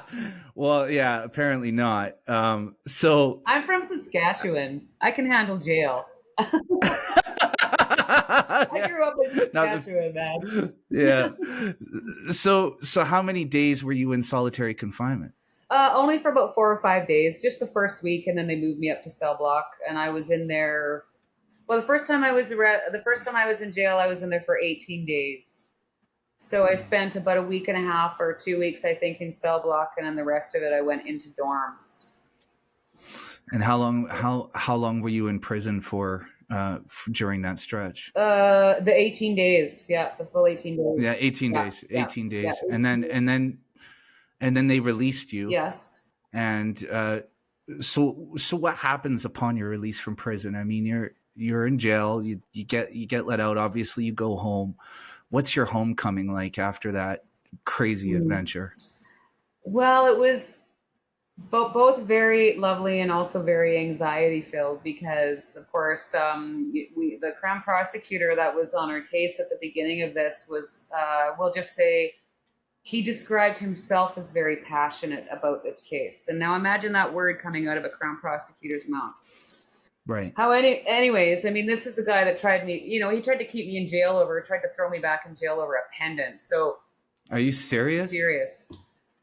Well, yeah, apparently not. So I'm from Saskatchewan. I can handle jail. I yeah, grew up in not Saskatchewan, man. yeah. So how many days were you in solitary confinement? Only for about 4 or 5 days, just the first week, and then they moved me up to cell block, and I was in there. Well, the first time I was in jail, I was in there for 18 days. So I spent about a week and a half or 2 weeks, I think, in cell block, and then the rest of it I went into dorms. And how long were you in prison for during that stretch? The 18 days, yeah, the full 18 Yeah, days. 18 Yeah, days. yeah, 18 yeah. days. 18 days. And then they released you. Yes. And so what happens upon your release from prison? I mean, you're in jail, you get let out, obviously you go home. What's your homecoming like after that crazy Hmm. adventure? Well, it was both very lovely and also very anxiety filled because, of course, the Crown Prosecutor that was on our case at the beginning of this was, we'll just say, he described himself as very passionate about this case. And now imagine that word coming out of a Crown Prosecutor's mouth. Right. Anyways, I mean, this is a guy that tried me, he tried to keep me in jail tried to throw me back in jail over a pendant. So Are you serious? serious.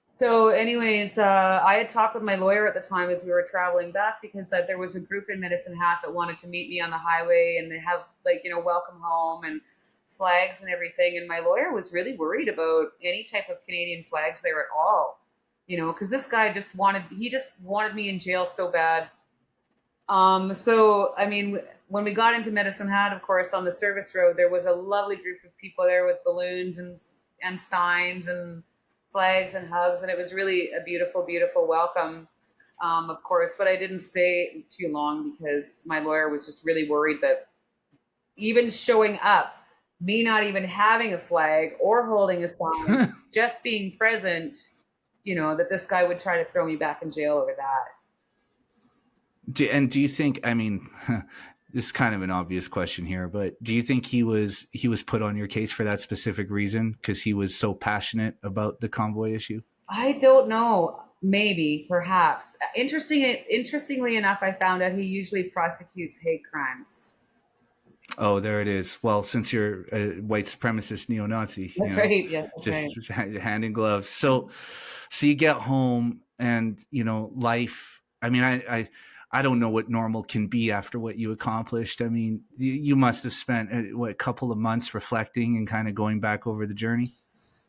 So, anyways, I had talked with my lawyer at the time as we were traveling back because there was a group in Medicine Hat that wanted to meet me on the highway and they have welcome home and flags and everything. And my lawyer was really worried about any type of Canadian flags there at all, because this guy just wanted me in jail so bad. So, I mean, when we got into Medicine Hat, of course, on the service road, there was a lovely group of people there with balloons and signs and flags and hugs, and it was really a beautiful, beautiful welcome, of course. But I didn't stay too long because my lawyer was just really worried that even showing up, me not even having a flag or holding a sign, just being present, that this guy would try to throw me back in jail over that. Do you think? I mean, this is kind of an obvious question here, but do you think he was put on your case for that specific reason because he was so passionate about the convoy issue? I don't know. Maybe, perhaps. Interestingly enough, I found out he usually prosecutes hate crimes. Oh, there it is. Well, since you're a white supremacist neo-Nazi, That's right. Yeah, that's right. just hand in glove. So you get home and, life. I mean, I don't know what normal can be after what you accomplished. I mean, you must have spent a couple of months reflecting and kind of going back over the journey.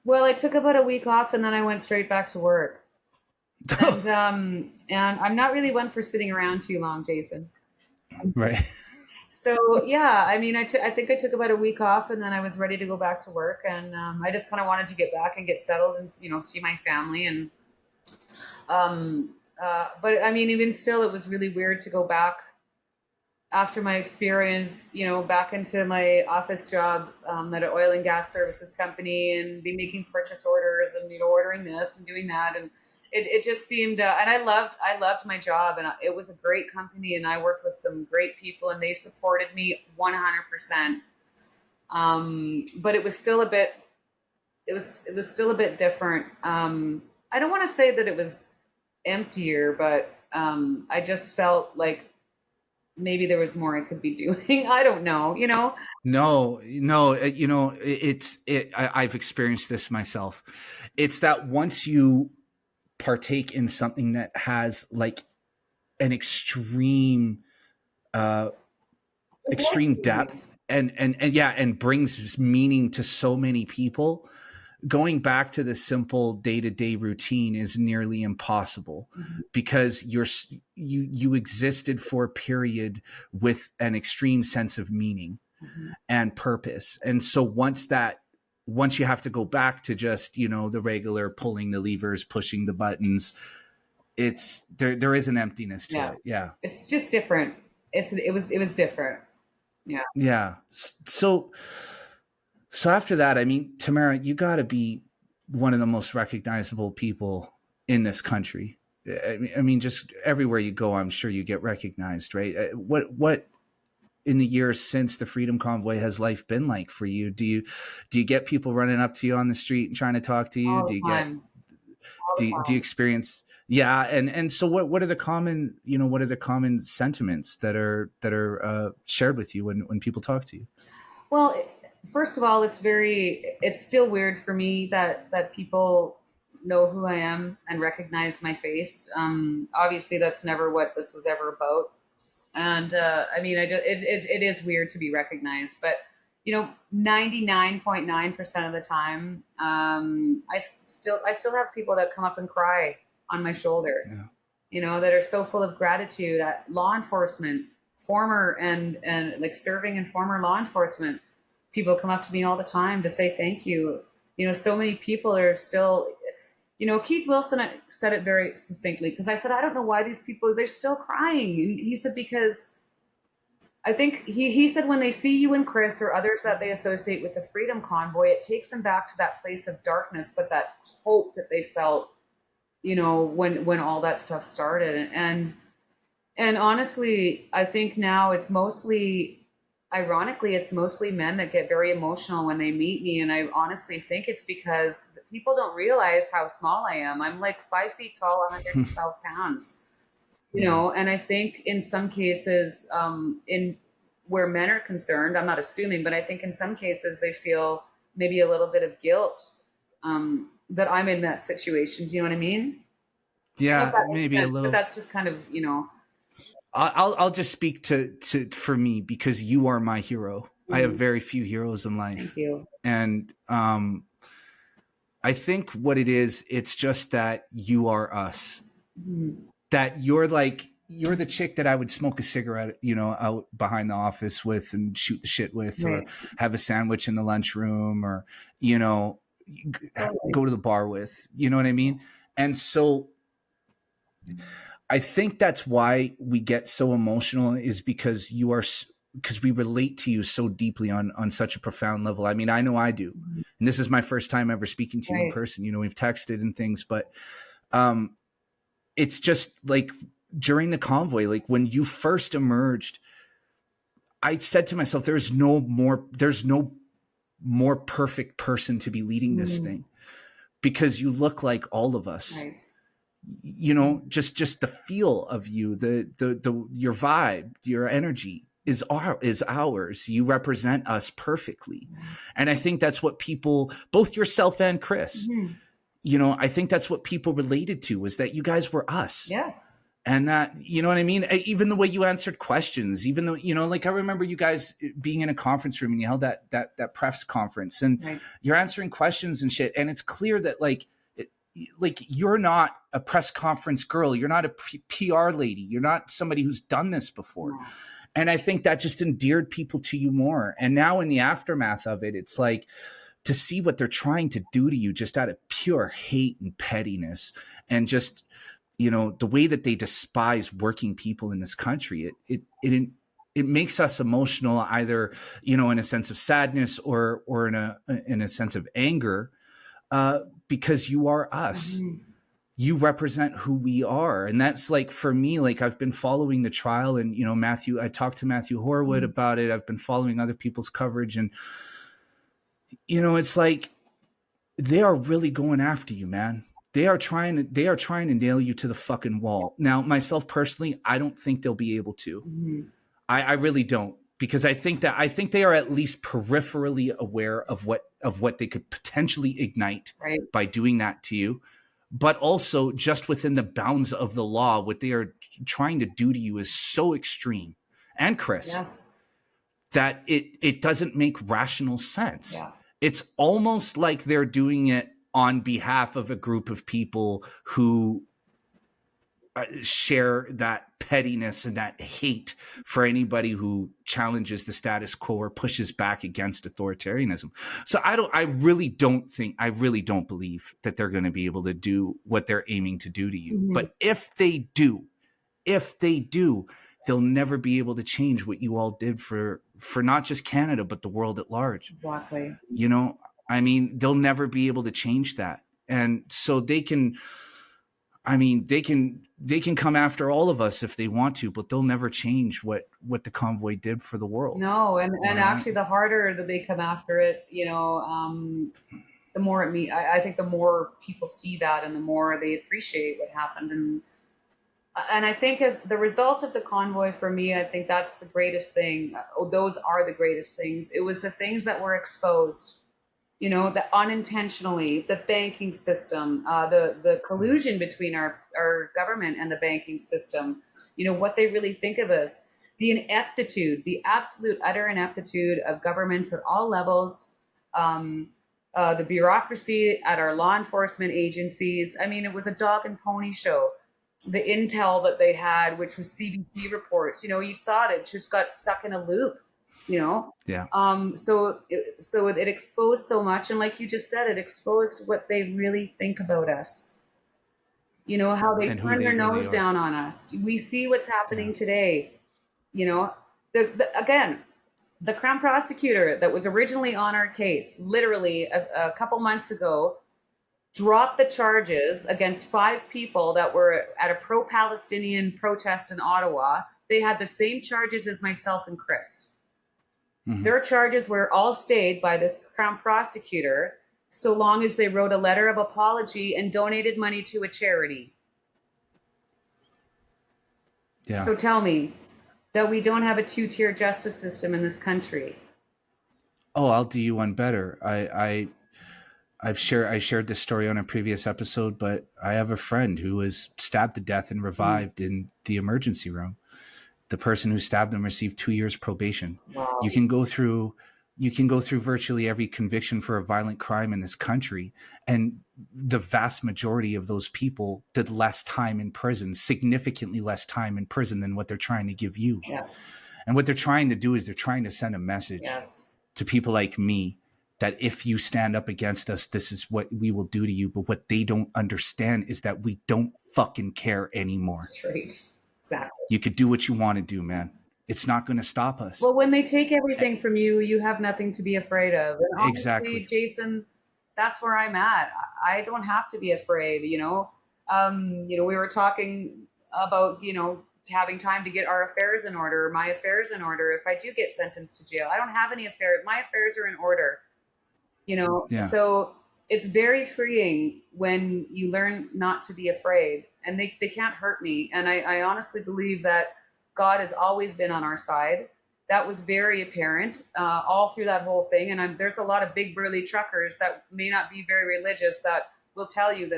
Well, I took about a week off and then I went straight back to work. And I'm not really one for sitting around too long, Jason. Right. So yeah, I mean, I think I took about a week off, and then I was ready to go back to work, and I just kind of wanted to get back and get settled, and see my family, and um, but I mean, even still, it was really weird to go back after my experience, back into my office job at an oil and gas services company, and be making purchase orders, and ordering this and doing that, and it just seemed, and I loved my job, and it was a great company, and I worked with some great people, and they supported me 100%. But it was still a bit, it was still a bit different. I don't want to say that it was emptier, but I just felt like maybe there was more I could be doing. I don't know. No, I've experienced this myself. It's that once you partake in something that has like an uh extreme depth and yeah, and brings meaning to so many people, going back to the simple day-to-day routine is nearly impossible, because you existed for a period with an extreme sense of meaning and purpose. And so once you have to go back to just, the regular pulling the levers, pushing the buttons, it's there is an emptiness to Yeah, it. Yeah. it's just different. It was different. Yeah. Yeah. So after that, I mean, Tamara, you got to be one of the most recognizable people in this country. I mean, just everywhere you go, I'm sure you get recognized, right? What in the years since the Freedom Convoy has life been like for you? Do you get people running up to you on the street and trying to talk to you? All Do the you get time. All the do you time. experience, yeah, and so what are the common, what are the common sentiments that are shared with you when people talk to you? Well, first of all, it's still weird for me that people know who I am and recognize my face. Obviously, that's never what this was ever about. And I mean, it is weird to be recognized, but 99.9% of the time, I still have people that come up and cry on my shoulder, Yeah. that are so full of gratitude at law enforcement, former and like serving in former law enforcement. People come up to me all the time to say thank you. So many people are still, Keith Wilson said it very succinctly, because I said, I don't know why these people, they're still crying. And he said, because I think he said when they see you and Chris or others that they associate with the Freedom Convoy, it takes them back to that place of darkness, but that hope that they felt, when all that stuff started. And honestly, I think now it's mostly, ironically, it's mostly men that get very emotional when they meet me. And I honestly think it's because people don't realize how small I am. I'm like 5 feet tall, 112 pounds, Yeah. and I think in some cases, in where men are concerned, I'm not assuming, but I think in some cases they feel maybe a little bit of guilt, that I'm in that situation. Do you know what I mean? I don't know if Yeah, that makes maybe a sense, but little. that's just kind of, I'll just speak to for me, because you are my hero. I have mm, very few heroes in thank life, you. and I think what it is, it's just that you are us. Mm, That you're the chick that I would smoke a cigarette, out behind the office with and shoot the shit with, or right. have a sandwich in the lunchroom, or you know, Totally. go to the bar with. You know what I mean? And so I think that's why we get so emotional, is because because we relate to you so deeply on such a profound level. I mean, I know I do, Mhm. and this is my first time ever speaking to you in Right. person. We've texted and things, but um, it's just like during the convoy, like when you first emerged, I said to myself, there's no more perfect person to be leading this Mm, thing, because you look like all of us. right. Just the feel of you, the your vibe, your energy is ours. You represent us perfectly. And I think that's what people, both yourself and Chris, Mhm. I think that's what people related to, was that you guys were us. Yes. And that, you know what I mean? Even the way you answered questions, even though, like I remember you guys being in a conference room and you held that press conference, and Right. you're answering questions and shit. And it's clear that like you're not a press conference girl. You're not a PR lady. You're not somebody who's done this before. No. And I think that just endeared people to you more. And now in the aftermath of it, it's like to see what they're trying to do to you just out of pure hate and pettiness, and just, the way that they despise working people in this country. It makes us emotional, either, in a sense of sadness or in a sense of anger, because you are us. Mm-hmm. You represent who we are. And that's like, for me, like, I've been following the trial, and, I talked to Matthew Horwood about it. I've been following other people's coverage, and, it's like, they are really going after you, man. They are trying to nail you to the fucking wall. Now, myself personally, I don't think they'll be able to. Mm-hmm. I really don't, because I think they are at least peripherally aware of what they could potentially ignite by doing that to you. But also, just within the bounds of the law, what they are trying to do to you is so extreme, and Chris, yes, that it doesn't make rational sense. Yeah. It's almost like they're doing it on behalf of a group of people who share that pettiness and that hate for anybody who challenges the status quo or pushes back against authoritarianism. So I really don't believe that they're going to be able to do what they're aiming to do to you. Mm-hmm. But if they do, they'll never be able to change what you all did for not just Canada, but the world at large. Exactly. They'll never be able to change that. And so they can come after all of us if they want to, but they'll never change what the convoy did for the world. No, and actually, the harder that they come after it, the more I think the more people see that, and the more they appreciate what happened. And I think, as the result of the convoy, for me, I think that's the greatest thing. Those are the greatest things. It was the things that were exposed, that unintentionally, the banking system, the collusion between our government and the banking system, what they really think of us, the ineptitude, the absolute utter ineptitude of governments at all levels, the bureaucracy at our law enforcement agencies. It was a dog and pony show. The intel that they had, which was CBC reports, you saw it just got stuck in a loop. Yeah. So it exposed so much, and like you just said, it exposed what they really think about us. How they turn their nose down on us. We see what's happening today. Again, the Crown Prosecutor that was originally on our case, literally a couple months ago, dropped the charges against 5 people that were at a pro-Palestinian protest in Ottawa. They had the same charges as myself and Chris. Mm-hmm. Their charges were all stayed by this Crown Prosecutor, so long as they wrote a letter of apology and donated money to a charity. Yeah. So tell me that we don't have a 2-tier justice system in this country. Oh, I'll do you one better. I shared this story on a previous episode, but I have a friend who was stabbed to death and revived in the emergency room. The person who stabbed him received 2 years probation. Wow. You can go through virtually every conviction for a violent crime in this country, and the vast majority of those people did less time in prison, significantly less time in prison than what they're trying to give you. Yeah. And what they're trying to do is they're trying to send a message to people like me that if you stand up against us, this is what we will do to you. But what they don't understand is that we don't fucking care anymore. That's right. Exactly. You could do what you want to do, man. It's not going to stop us. Well, when they take everything from you, you have nothing to be afraid of. And honestly, exactly, Jason, that's where I'm at. I don't have to be afraid. We were talking about, having time to get our affairs in order, my affairs in order. If I do get sentenced to jail, I don't have any affairs. My affairs are in order. So it's very freeing when you learn not to be afraid, and they can't hurt me. And I honestly believe that God has always been on our side. That was very apparent all through that whole thing. And there's a lot of big burly truckers that may not be very religious that will tell you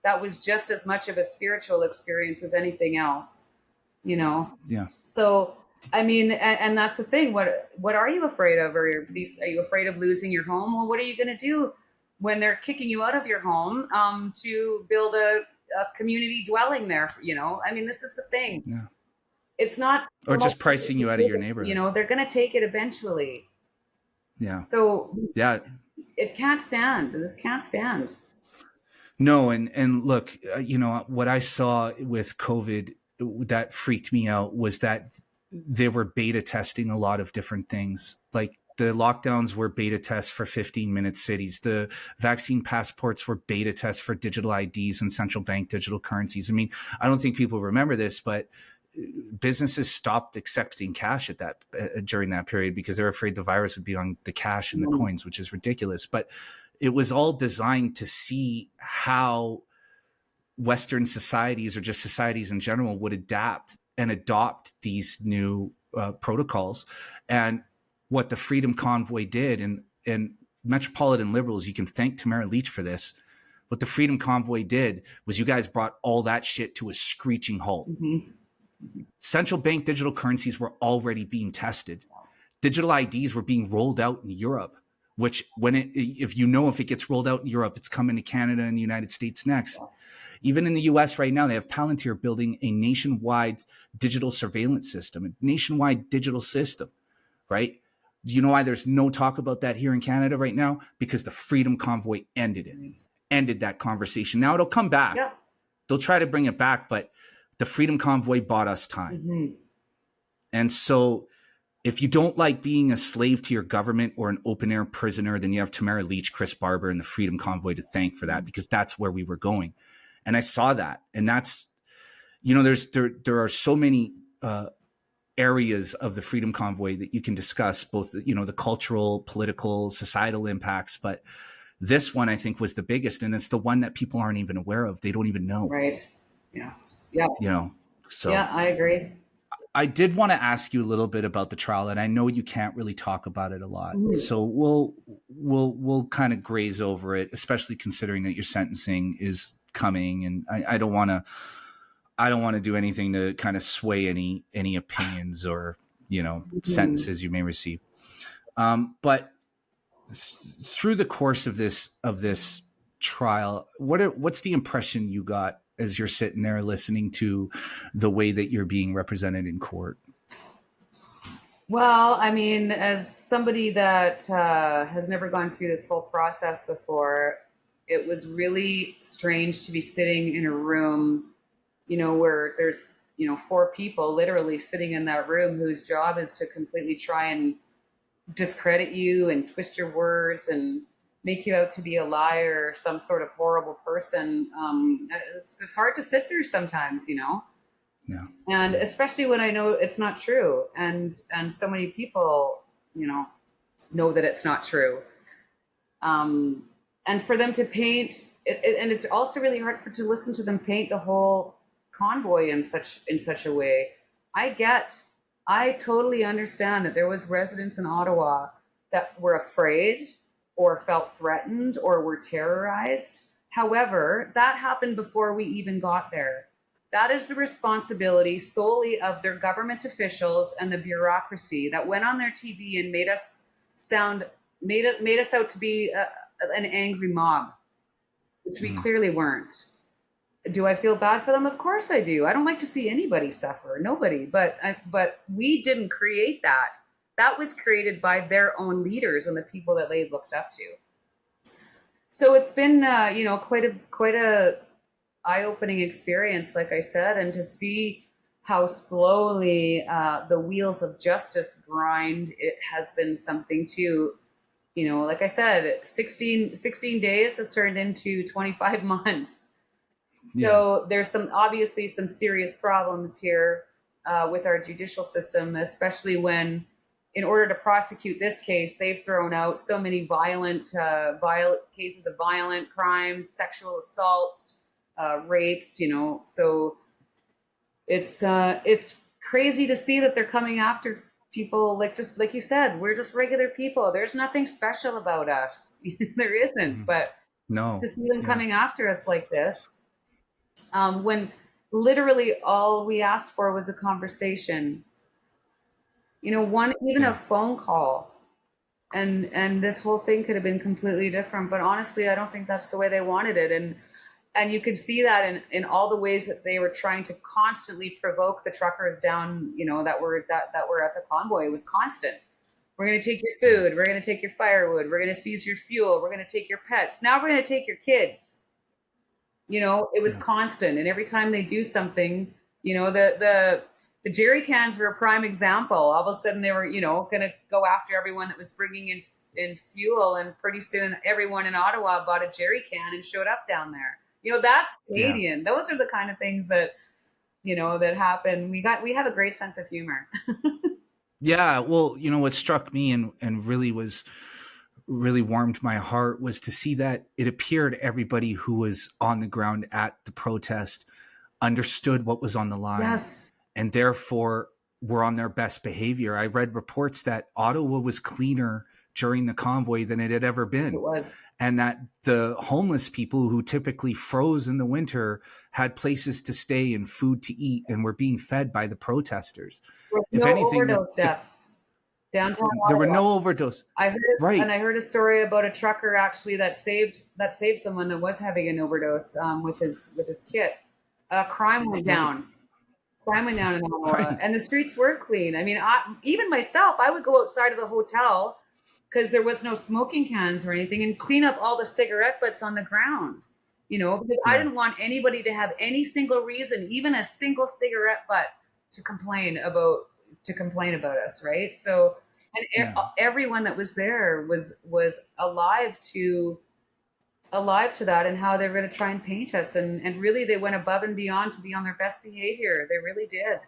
that was just as much of a spiritual experience as anything else, Yeah. So, and that's the thing. What are you afraid of? Are you afraid of losing your home? Well, what are you going to do when they're kicking you out of your home to build a community dwelling there? This is the thing. Yeah. it's not, or just pricing you out of your neighborhood. they're going to take it eventually. Yeah. So Yeah. it can't stand. This can't stand. No. And look, what I saw with COVID that freaked me out was that they were beta testing a lot of different things. Like the lockdowns were beta tests for 15-minute cities. The vaccine passports were beta tests for digital IDs and central bank digital currencies. I mean, I don't think people remember this, but businesses stopped accepting cash at that during that period because they're afraid the virus would be on the cash and the coins, which is ridiculous. But it was all designed to see how Western societies, or just societies in general, would adapt and adopt these new protocols. And what the Freedom Convoy did, and Metropolitan Liberals, you can thank Tamara Lich for this. What the Freedom Convoy did was you guys brought all that shit to a screeching halt. Mm-hmm. Central bank digital currencies were already being tested. Digital IDs were being rolled out in Europe, which if it gets rolled out in Europe, it's coming to Canada and the United States next. Even in the US right now, they have Palantir building a nationwide digital surveillance system, a nationwide digital system, right? Do you know why there's no talk about that here in Canada right now? Because the Freedom Convoy ended that conversation. Now it'll come back. Yeah. They'll try to bring it back, but the Freedom Convoy bought us time. Mm-hmm. And so if you don't like being a slave to your government or an open air prisoner, then you have Tamara Lich, Chris Barber, and the Freedom Convoy to thank for that, because that's where we were going. And I saw that. And that's, there are so many areas of the Freedom Convoy that you can discuss, both, the cultural, political, societal impacts. But this one, I think, was the biggest. And it's the one that people aren't even aware of. They don't even know. Right. Yes. Yeah. So yeah, I agree. I did want to ask you a little bit about the trial, and I know you can't really talk about it a lot. Mm-hmm. So we'll kind of graze over it, especially considering that your sentencing is coming, and I don't want to do anything to kind of sway any opinions or mm-hmm. sentences you may receive. But through the course of this trial, what's the impression you got as you're sitting there listening to the way that you're being represented in court? Well, I mean, as somebody that has never gone through this whole process before, it was really strange to be sitting in a room, where there's, 4 people literally sitting in that room whose job is to completely try and discredit you and twist your words and make you out to be a liar or some sort of horrible person. It's hard to sit through sometimes, Yeah. And especially when I know it's not true. And so many people, know that it's not true. And for them to paint it, and it's also really hard to listen to them paint the whole convoy in such a way. I totally understand that there was residents in Ottawa that were afraid or felt threatened or were terrorized. However, that happened before we even got there. That is the responsibility solely of their government officials and the bureaucracy that went on their TV and made us out to be an angry mob, which we clearly weren't. Do I feel bad for them? Of course I do. I don't like to see anybody suffer, nobody. But we didn't create that. That was created by their own leaders and the people that they looked up to. So it's been, quite a eye-opening experience, like I said, and to see how slowly the wheels of justice grind. It has been something to, like I said, 16 days has turned into 25 months. Yeah. So there's obviously some serious problems here with our judicial system, especially when, in order to prosecute this case, they've thrown out so many violent cases of violent crimes, sexual assaults, rapes. So it's crazy to see that they're coming after people just like you said. We're just regular people. There's nothing special about us. There isn't. But no, to see them coming after us like this, when literally all we asked for was a conversation. A phone call, and this whole thing could have been completely different. But honestly, I don't think that's the way they wanted it. And And you could see that in all the ways that they were trying to constantly provoke the truckers down, that were at the convoy. It was constant. We're going to take your food. We're going to take your firewood. We're going to seize your fuel. We're going to take your pets. Now we're going to take your kids. It was constant. And every time they do something, the jerry cans were a prime example. All of a sudden they were, going to go after everyone that was bringing in fuel. And pretty soon everyone in Ottawa bought a jerry can and showed up down there. That's Canadian. Yeah. Those are the kind of things that, that happen. We have a great sense of humor. Yeah. Well, what struck me and really warmed my heart was to see that it appeared everybody who was on the ground at the protest understood what was on the line. Yes. And therefore were on their best behavior. I read reports that Ottawa was cleaner during the convoy than it had ever been. It was. And that the homeless people who typically froze in the winter had places to stay and food to eat and were being fed by the protesters. If anything, overdose deaths downtown Ottawa. There were no overdose. I heard a story about a trucker actually that saved someone that was having an overdose with his kit. Crime went down. Crime went down in Ottawa, and the streets were clean. I mean, even myself, I would go outside of the hotel because there was no smoking cans or anything, and clean up all the cigarette butts on the ground, because I didn't want anybody to have any single reason, even a single cigarette butt, to complain about us, right? So, and everyone that was there was alive to that, and how they're going to try and paint us, and really they went above and beyond to be on their best behavior. They really did.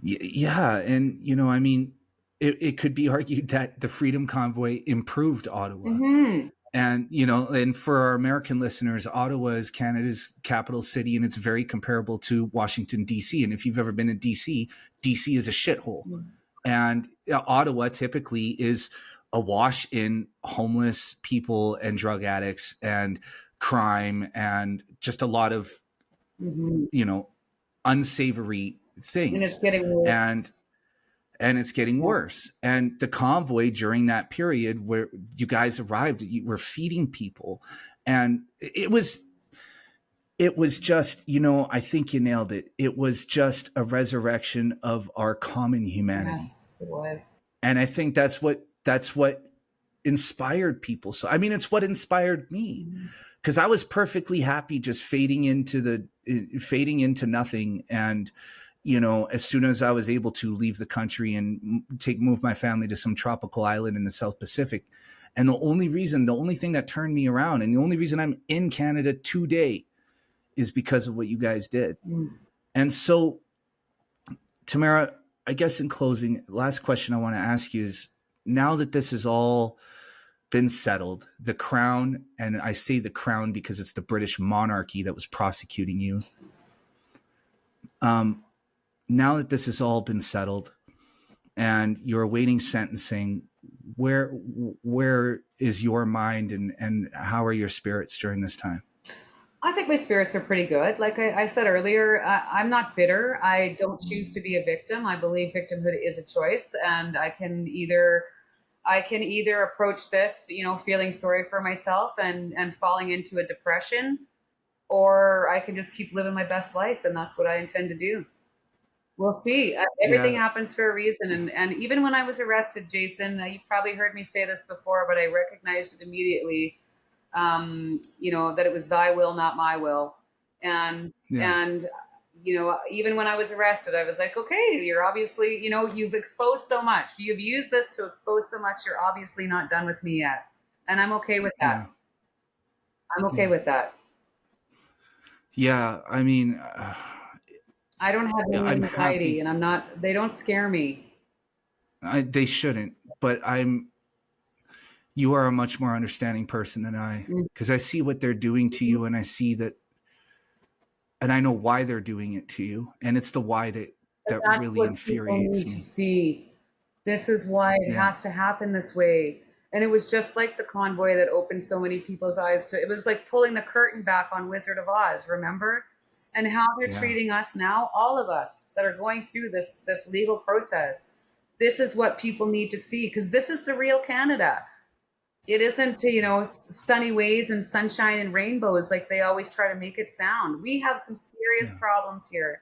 Yeah, and I mean, it could be argued that the Freedom Convoy improved Ottawa. Mm-hmm. And, and for our American listeners, Ottawa is Canada's capital city, and it's very comparable to Washington, D.C. And if you've ever been in D.C., D.C. is a shithole. Mm-hmm. And Ottawa typically is awash in homeless people and drug addicts and crime and just a lot of, unsavory things. And it's getting worse. And it's getting worse. And the convoy during that period where you guys arrived, you were feeding people. And it was just, I think you nailed it. It was just a resurrection of our common humanity. Yes, it was. And I think that's what inspired people. So, I mean, it's what inspired me, because I was perfectly happy just fading into nothing. And, as soon as I was able to leave the country and move my family to some tropical island in the South Pacific. And the only thing that turned me around, and the only reason I'm in Canada today, is because of what you guys did. And so, Tamara, I guess in closing, last question I want to ask you is, now that this has all been settled, the Crown, and I say the Crown because it's the British monarchy that was prosecuting you. Now that this has all been settled and you're awaiting sentencing, where is your mind and how are your spirits during this time? I think my spirits are pretty good. Like I said earlier, I'm not bitter. I don't choose to be a victim. I believe victimhood is a choice, and I can either approach this, feeling sorry for myself and falling into a depression, or I can just keep living my best life, and that's what I intend to do. We'll see. Everything happens for a reason. And even when I was arrested, Jason, you've probably heard me say this before, but I recognized it immediately, that it was thy will, not my will. And even when I was arrested, I was like, okay, you're obviously, you've exposed so much. You've used this to expose so much. You're obviously not done with me yet. And I'm okay with that. I'm okay with that. Yeah. I mean, I don't have any anxiety, and they don't scare me. They shouldn't, but you are a much more understanding person than I, because I see what they're doing to you, and I see that, and I know why they're doing it to you. And it's the why that really infuriates me. To see, this is why it has to happen this way. And it was just like the convoy that opened so many people's eyes to, it was like pulling the curtain back on Wizard of Oz, remember? And how they're treating us now, all of us that are going through this legal process. This is what people need to see, because this is the real Canada. it isn't, sunny ways and sunshine and rainbows like they always try to make it sound. We have some serious Yeah. problems here.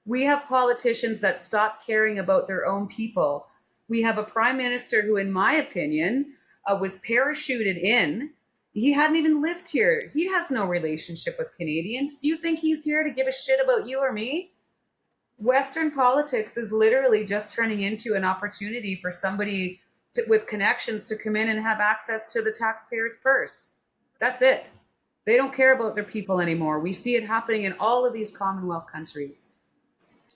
We have politicians that stop caring about their own people. We have a prime minister who, in my opinion, was parachuted in. He hadn't even lived here. He has no relationship with Canadians. Do you think he's here to give a shit about you or me? Western politics is literally just turning into an opportunity for somebody with connections to come in and have access to the taxpayer's purse. That's it. They don't care about their people anymore. We see it happening in all of these Commonwealth countries.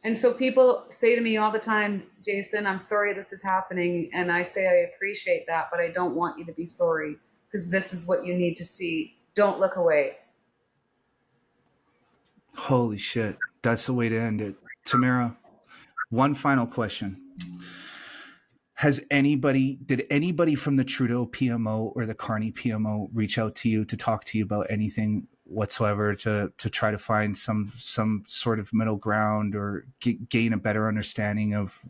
And so people say to me all the time, Jason, I'm sorry this is happening. And I say, I appreciate that, but I don't want you to be sorry because this is what you need to see. Don't look away. Holy shit. That's the way to end it. Tamara, one final question. Did anybody from the Trudeau PMO or the Carney PMO reach out to you to talk to you about anything whatsoever, to try to find some sort of middle ground or gain a better understanding of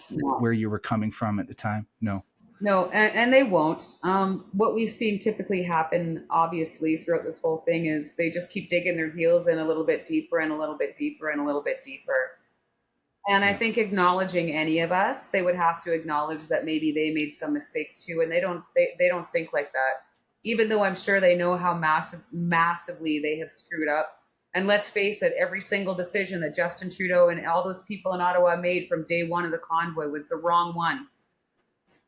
No. where you were coming from at the time? No. No, and they won't. What we've seen typically happen, obviously, throughout this whole thing is they just keep digging their heels in a little bit deeper and a little bit deeper and a little bit deeper. And I Yeah. think acknowledging any of us, they would have to acknowledge that maybe they made some mistakes too, and they don't think like that. Even though I'm sure they know how massively they have screwed up. And let's face it, every single decision that Justin Trudeau and all those people in Ottawa made from day one of the convoy was the wrong one.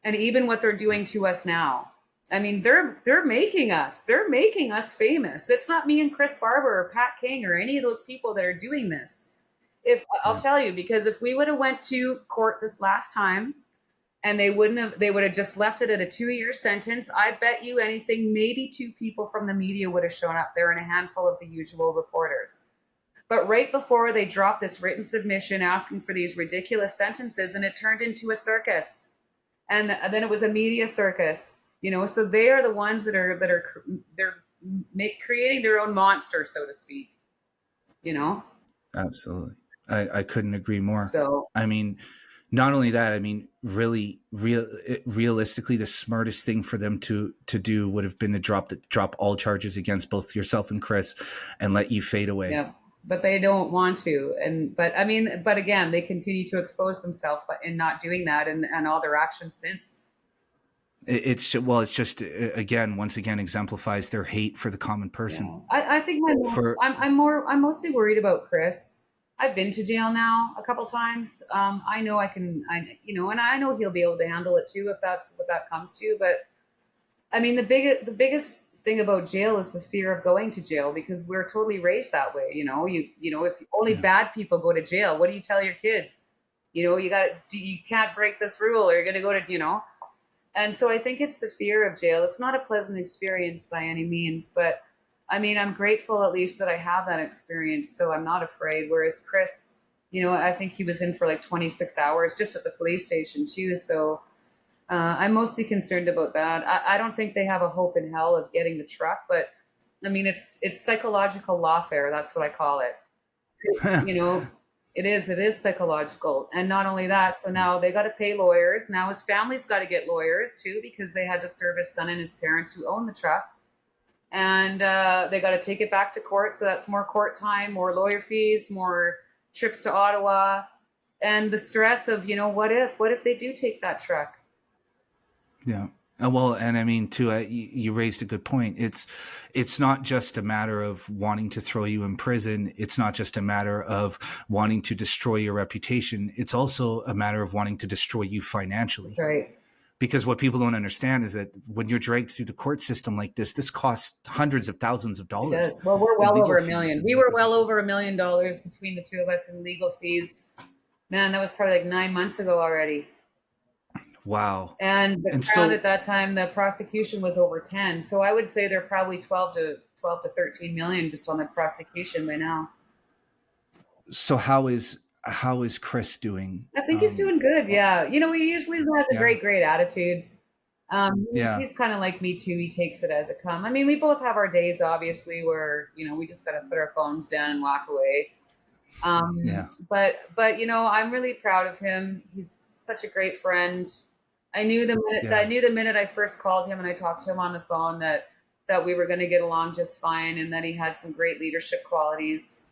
And even what they're doing to us now. I mean, they're making us famous. It's not me and Chris Barber or Pat King or any of those people that are doing this. If I'll tell you, because if we would have went to court this last time and they would have just left it at a 2-year sentence, I bet you anything, maybe 2 people from the media would have shown up there and a handful of the usual reporters. But right before they dropped this written submission asking for these ridiculous sentences, and it turned into a circus. And then it was a media circus, so they are the ones that are creating their own monster, so to speak, Absolutely. I couldn't agree more. So I mean, not only that, I mean, really, realistically, the smartest thing for them to do would have been to drop all charges against both yourself and Chris and let you fade away. yeah, but they don't want to. But again, they continue to expose themselves in not doing that, and all their actions since. It's just again, once again, exemplifies their hate for the common person. Yeah. I think I'm mostly worried about Chris. I've been to jail now a couple times. I know and I know he'll be able to handle it too if that's what that comes to. But I mean, the biggest thing about jail is the fear of going to jail, because we're totally raised that way. If only bad people go to jail, what do you tell your kids? You can't break this rule, or you're going to go to. And so I think it's the fear of jail. It's not a pleasant experience by any means, but I mean, I'm grateful at least that I have that experience, so I'm not afraid. Whereas Chris, I think he was in for like 26 hours just at the police station too. So I'm mostly concerned about that. I don't think they have a hope in hell of getting the truck, but I mean, it's psychological lawfare. That's what I call it. It is psychological. And not only that, so now they got to pay lawyers. Now his family's got to get lawyers too, because they had to serve his son and his parents who own the truck. And they got to take it back to court. So that's more court time, more lawyer fees, more trips to Ottawa, and the stress of, what if they do take that truck? Yeah. Well, and I mean, too, you raised a good point. It's not just a matter of wanting to throw you in prison. It's not just a matter of wanting to destroy your reputation. It's also a matter of wanting to destroy you financially. That's right. Because what people don't understand is that when you're dragged through the court system like this costs hundreds of thousands of dollars. Well, we're well over $1 million. We were well over $1 million between the two of us in legal fees. Man, that was probably like 9 months ago already. Wow. And the Crown at that time, the prosecution was over 10. So I would say they're probably 12 to 13 million just on the prosecution by now. So how is Chris doing? I think he's doing good. Yeah. He usually has a great attitude. He's kind of like me too. He takes it as it comes. I mean, we both have our days, obviously, where, we just got to put our phones down and walk away. But I'm really proud of him. He's such a great friend. I knew Yeah. the minute I first called him and I talked to him on the phone that we were going to get along just fine, and that he had some great leadership qualities.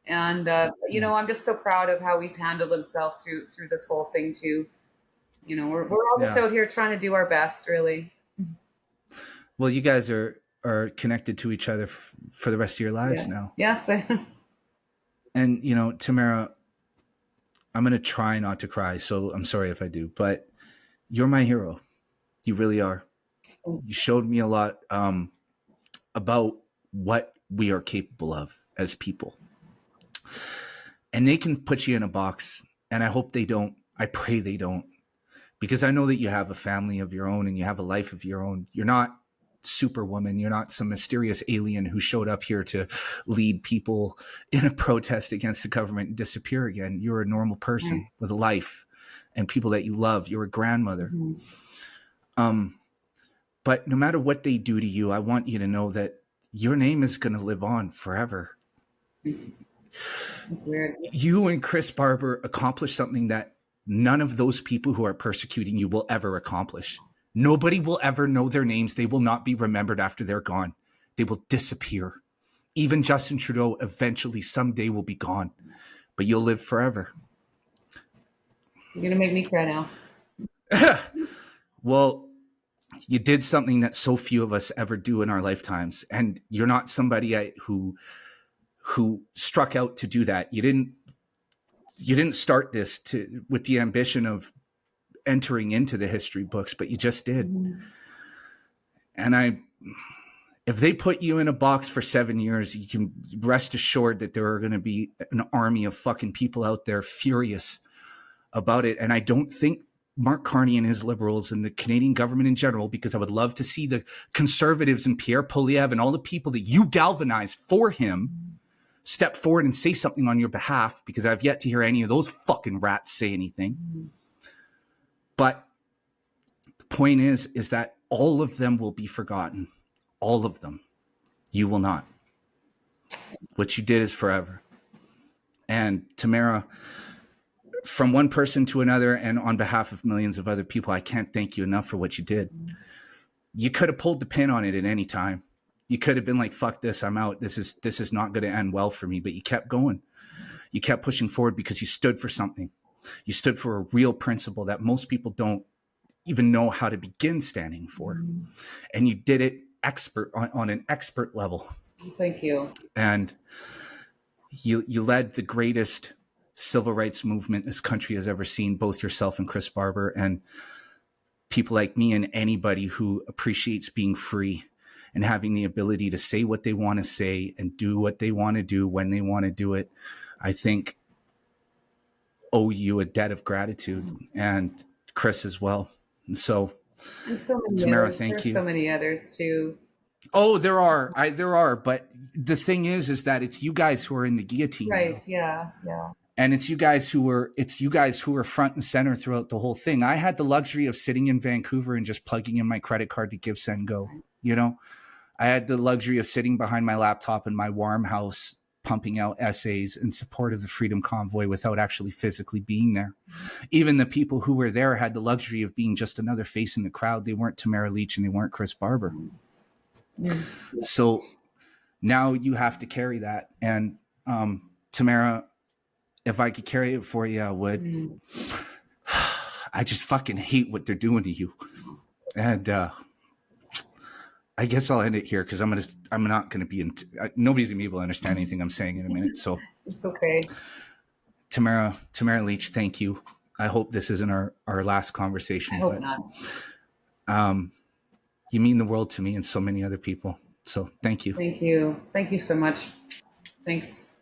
And you Yeah. know, I'm just so proud of how he's handled himself through this whole thing too. You know, we're all just Yeah. out here trying to do our best, really. Well, you guys are connected to each other for the rest of your lives Yeah. now. Yes. And you know, Tamara, I'm going to try not to cry, so I'm sorry if I do, but you're my hero. You really are. You showed me a lot about what we are capable of as people. And they can put you in a box, and I hope they don't. I pray they don't, because I know that you have a family of your own and you have a life of your own. You're not Superwoman. You're not some mysterious alien who showed up here to lead people in a protest against the government and disappear again. You're a normal person with a life and people that you love. You're a grandmother. But no matter what they do to you, I want you to know that your name is going to live on forever. It's weird. You and Chris Barber accomplished something that none of those people who are persecuting you will ever accomplish. Nobody will ever know their names. They will not be remembered after they're gone. They will disappear. Even Justin Trudeau eventually someday will be gone, but you'll live forever. You're going to make me cry now. Well, you did something that so few of us ever do in our lifetimes. And you're not somebody who struck out to do that. You didn't start this with the ambition of entering into the history books, but you just did. And if they put you in a box for 7 years, you can rest assured that there are going to be an army of fucking people out there furious about it. And I don't think Mark Carney and his liberals and the Canadian government in general, because I would love to see the conservatives and Pierre Poilievre and all the people that you galvanized for him step forward and say something on your behalf, because I've yet to hear any of those fucking rats say anything. But the point is that all of them will be forgotten. All of them. You will not. What you did is forever. And Tamara, from one person to another and on behalf of millions of other people, I can't thank you enough for what you did. You could have pulled the pin on it at any time. You could have been like, fuck this, I'm out. This is not going to end well for me. But you kept going. You kept pushing forward because you stood for something. You stood for a real principle that most people don't even know how to begin standing for. And you did it on an expert level. Thank you. And you led the greatest civil rights movement this country has ever seen, both yourself and Chris Barber, and people like me and anybody who appreciates being free and having the ability to say what they want to say and do what they want to do when they want to do it. I think owe you a debt of gratitude, and Chris as well. And so many Tamara, others. thank There's you. so many others too. Oh, there are. But the thing is that it's you guys who are in the guillotine. Right. Now. Yeah. And it's you guys who were front and center throughout the whole thing. I had the luxury of sitting in Vancouver and just plugging in my credit card to give, send, go. You know, I had the luxury of sitting behind my laptop in my warm house, pumping out essays in support of the Freedom Convoy without actually physically being there. Even the people who were there had the luxury of being just another face in the crowd. They weren't Tamara Lich and they weren't Chris Barber. So now you have to carry that. And Tamara, if I could carry it for you, I would. I just fucking hate what they're doing to you. And I guess I'll end it here because I'm not going to be nobody's going to be able to understand anything I'm saying in a minute. So it's okay. Tamara Lich, thank you. I hope this isn't our last conversation. I hope not. You mean the world to me and so many other people. So thank you. Thank you. Thank you so much. Thanks.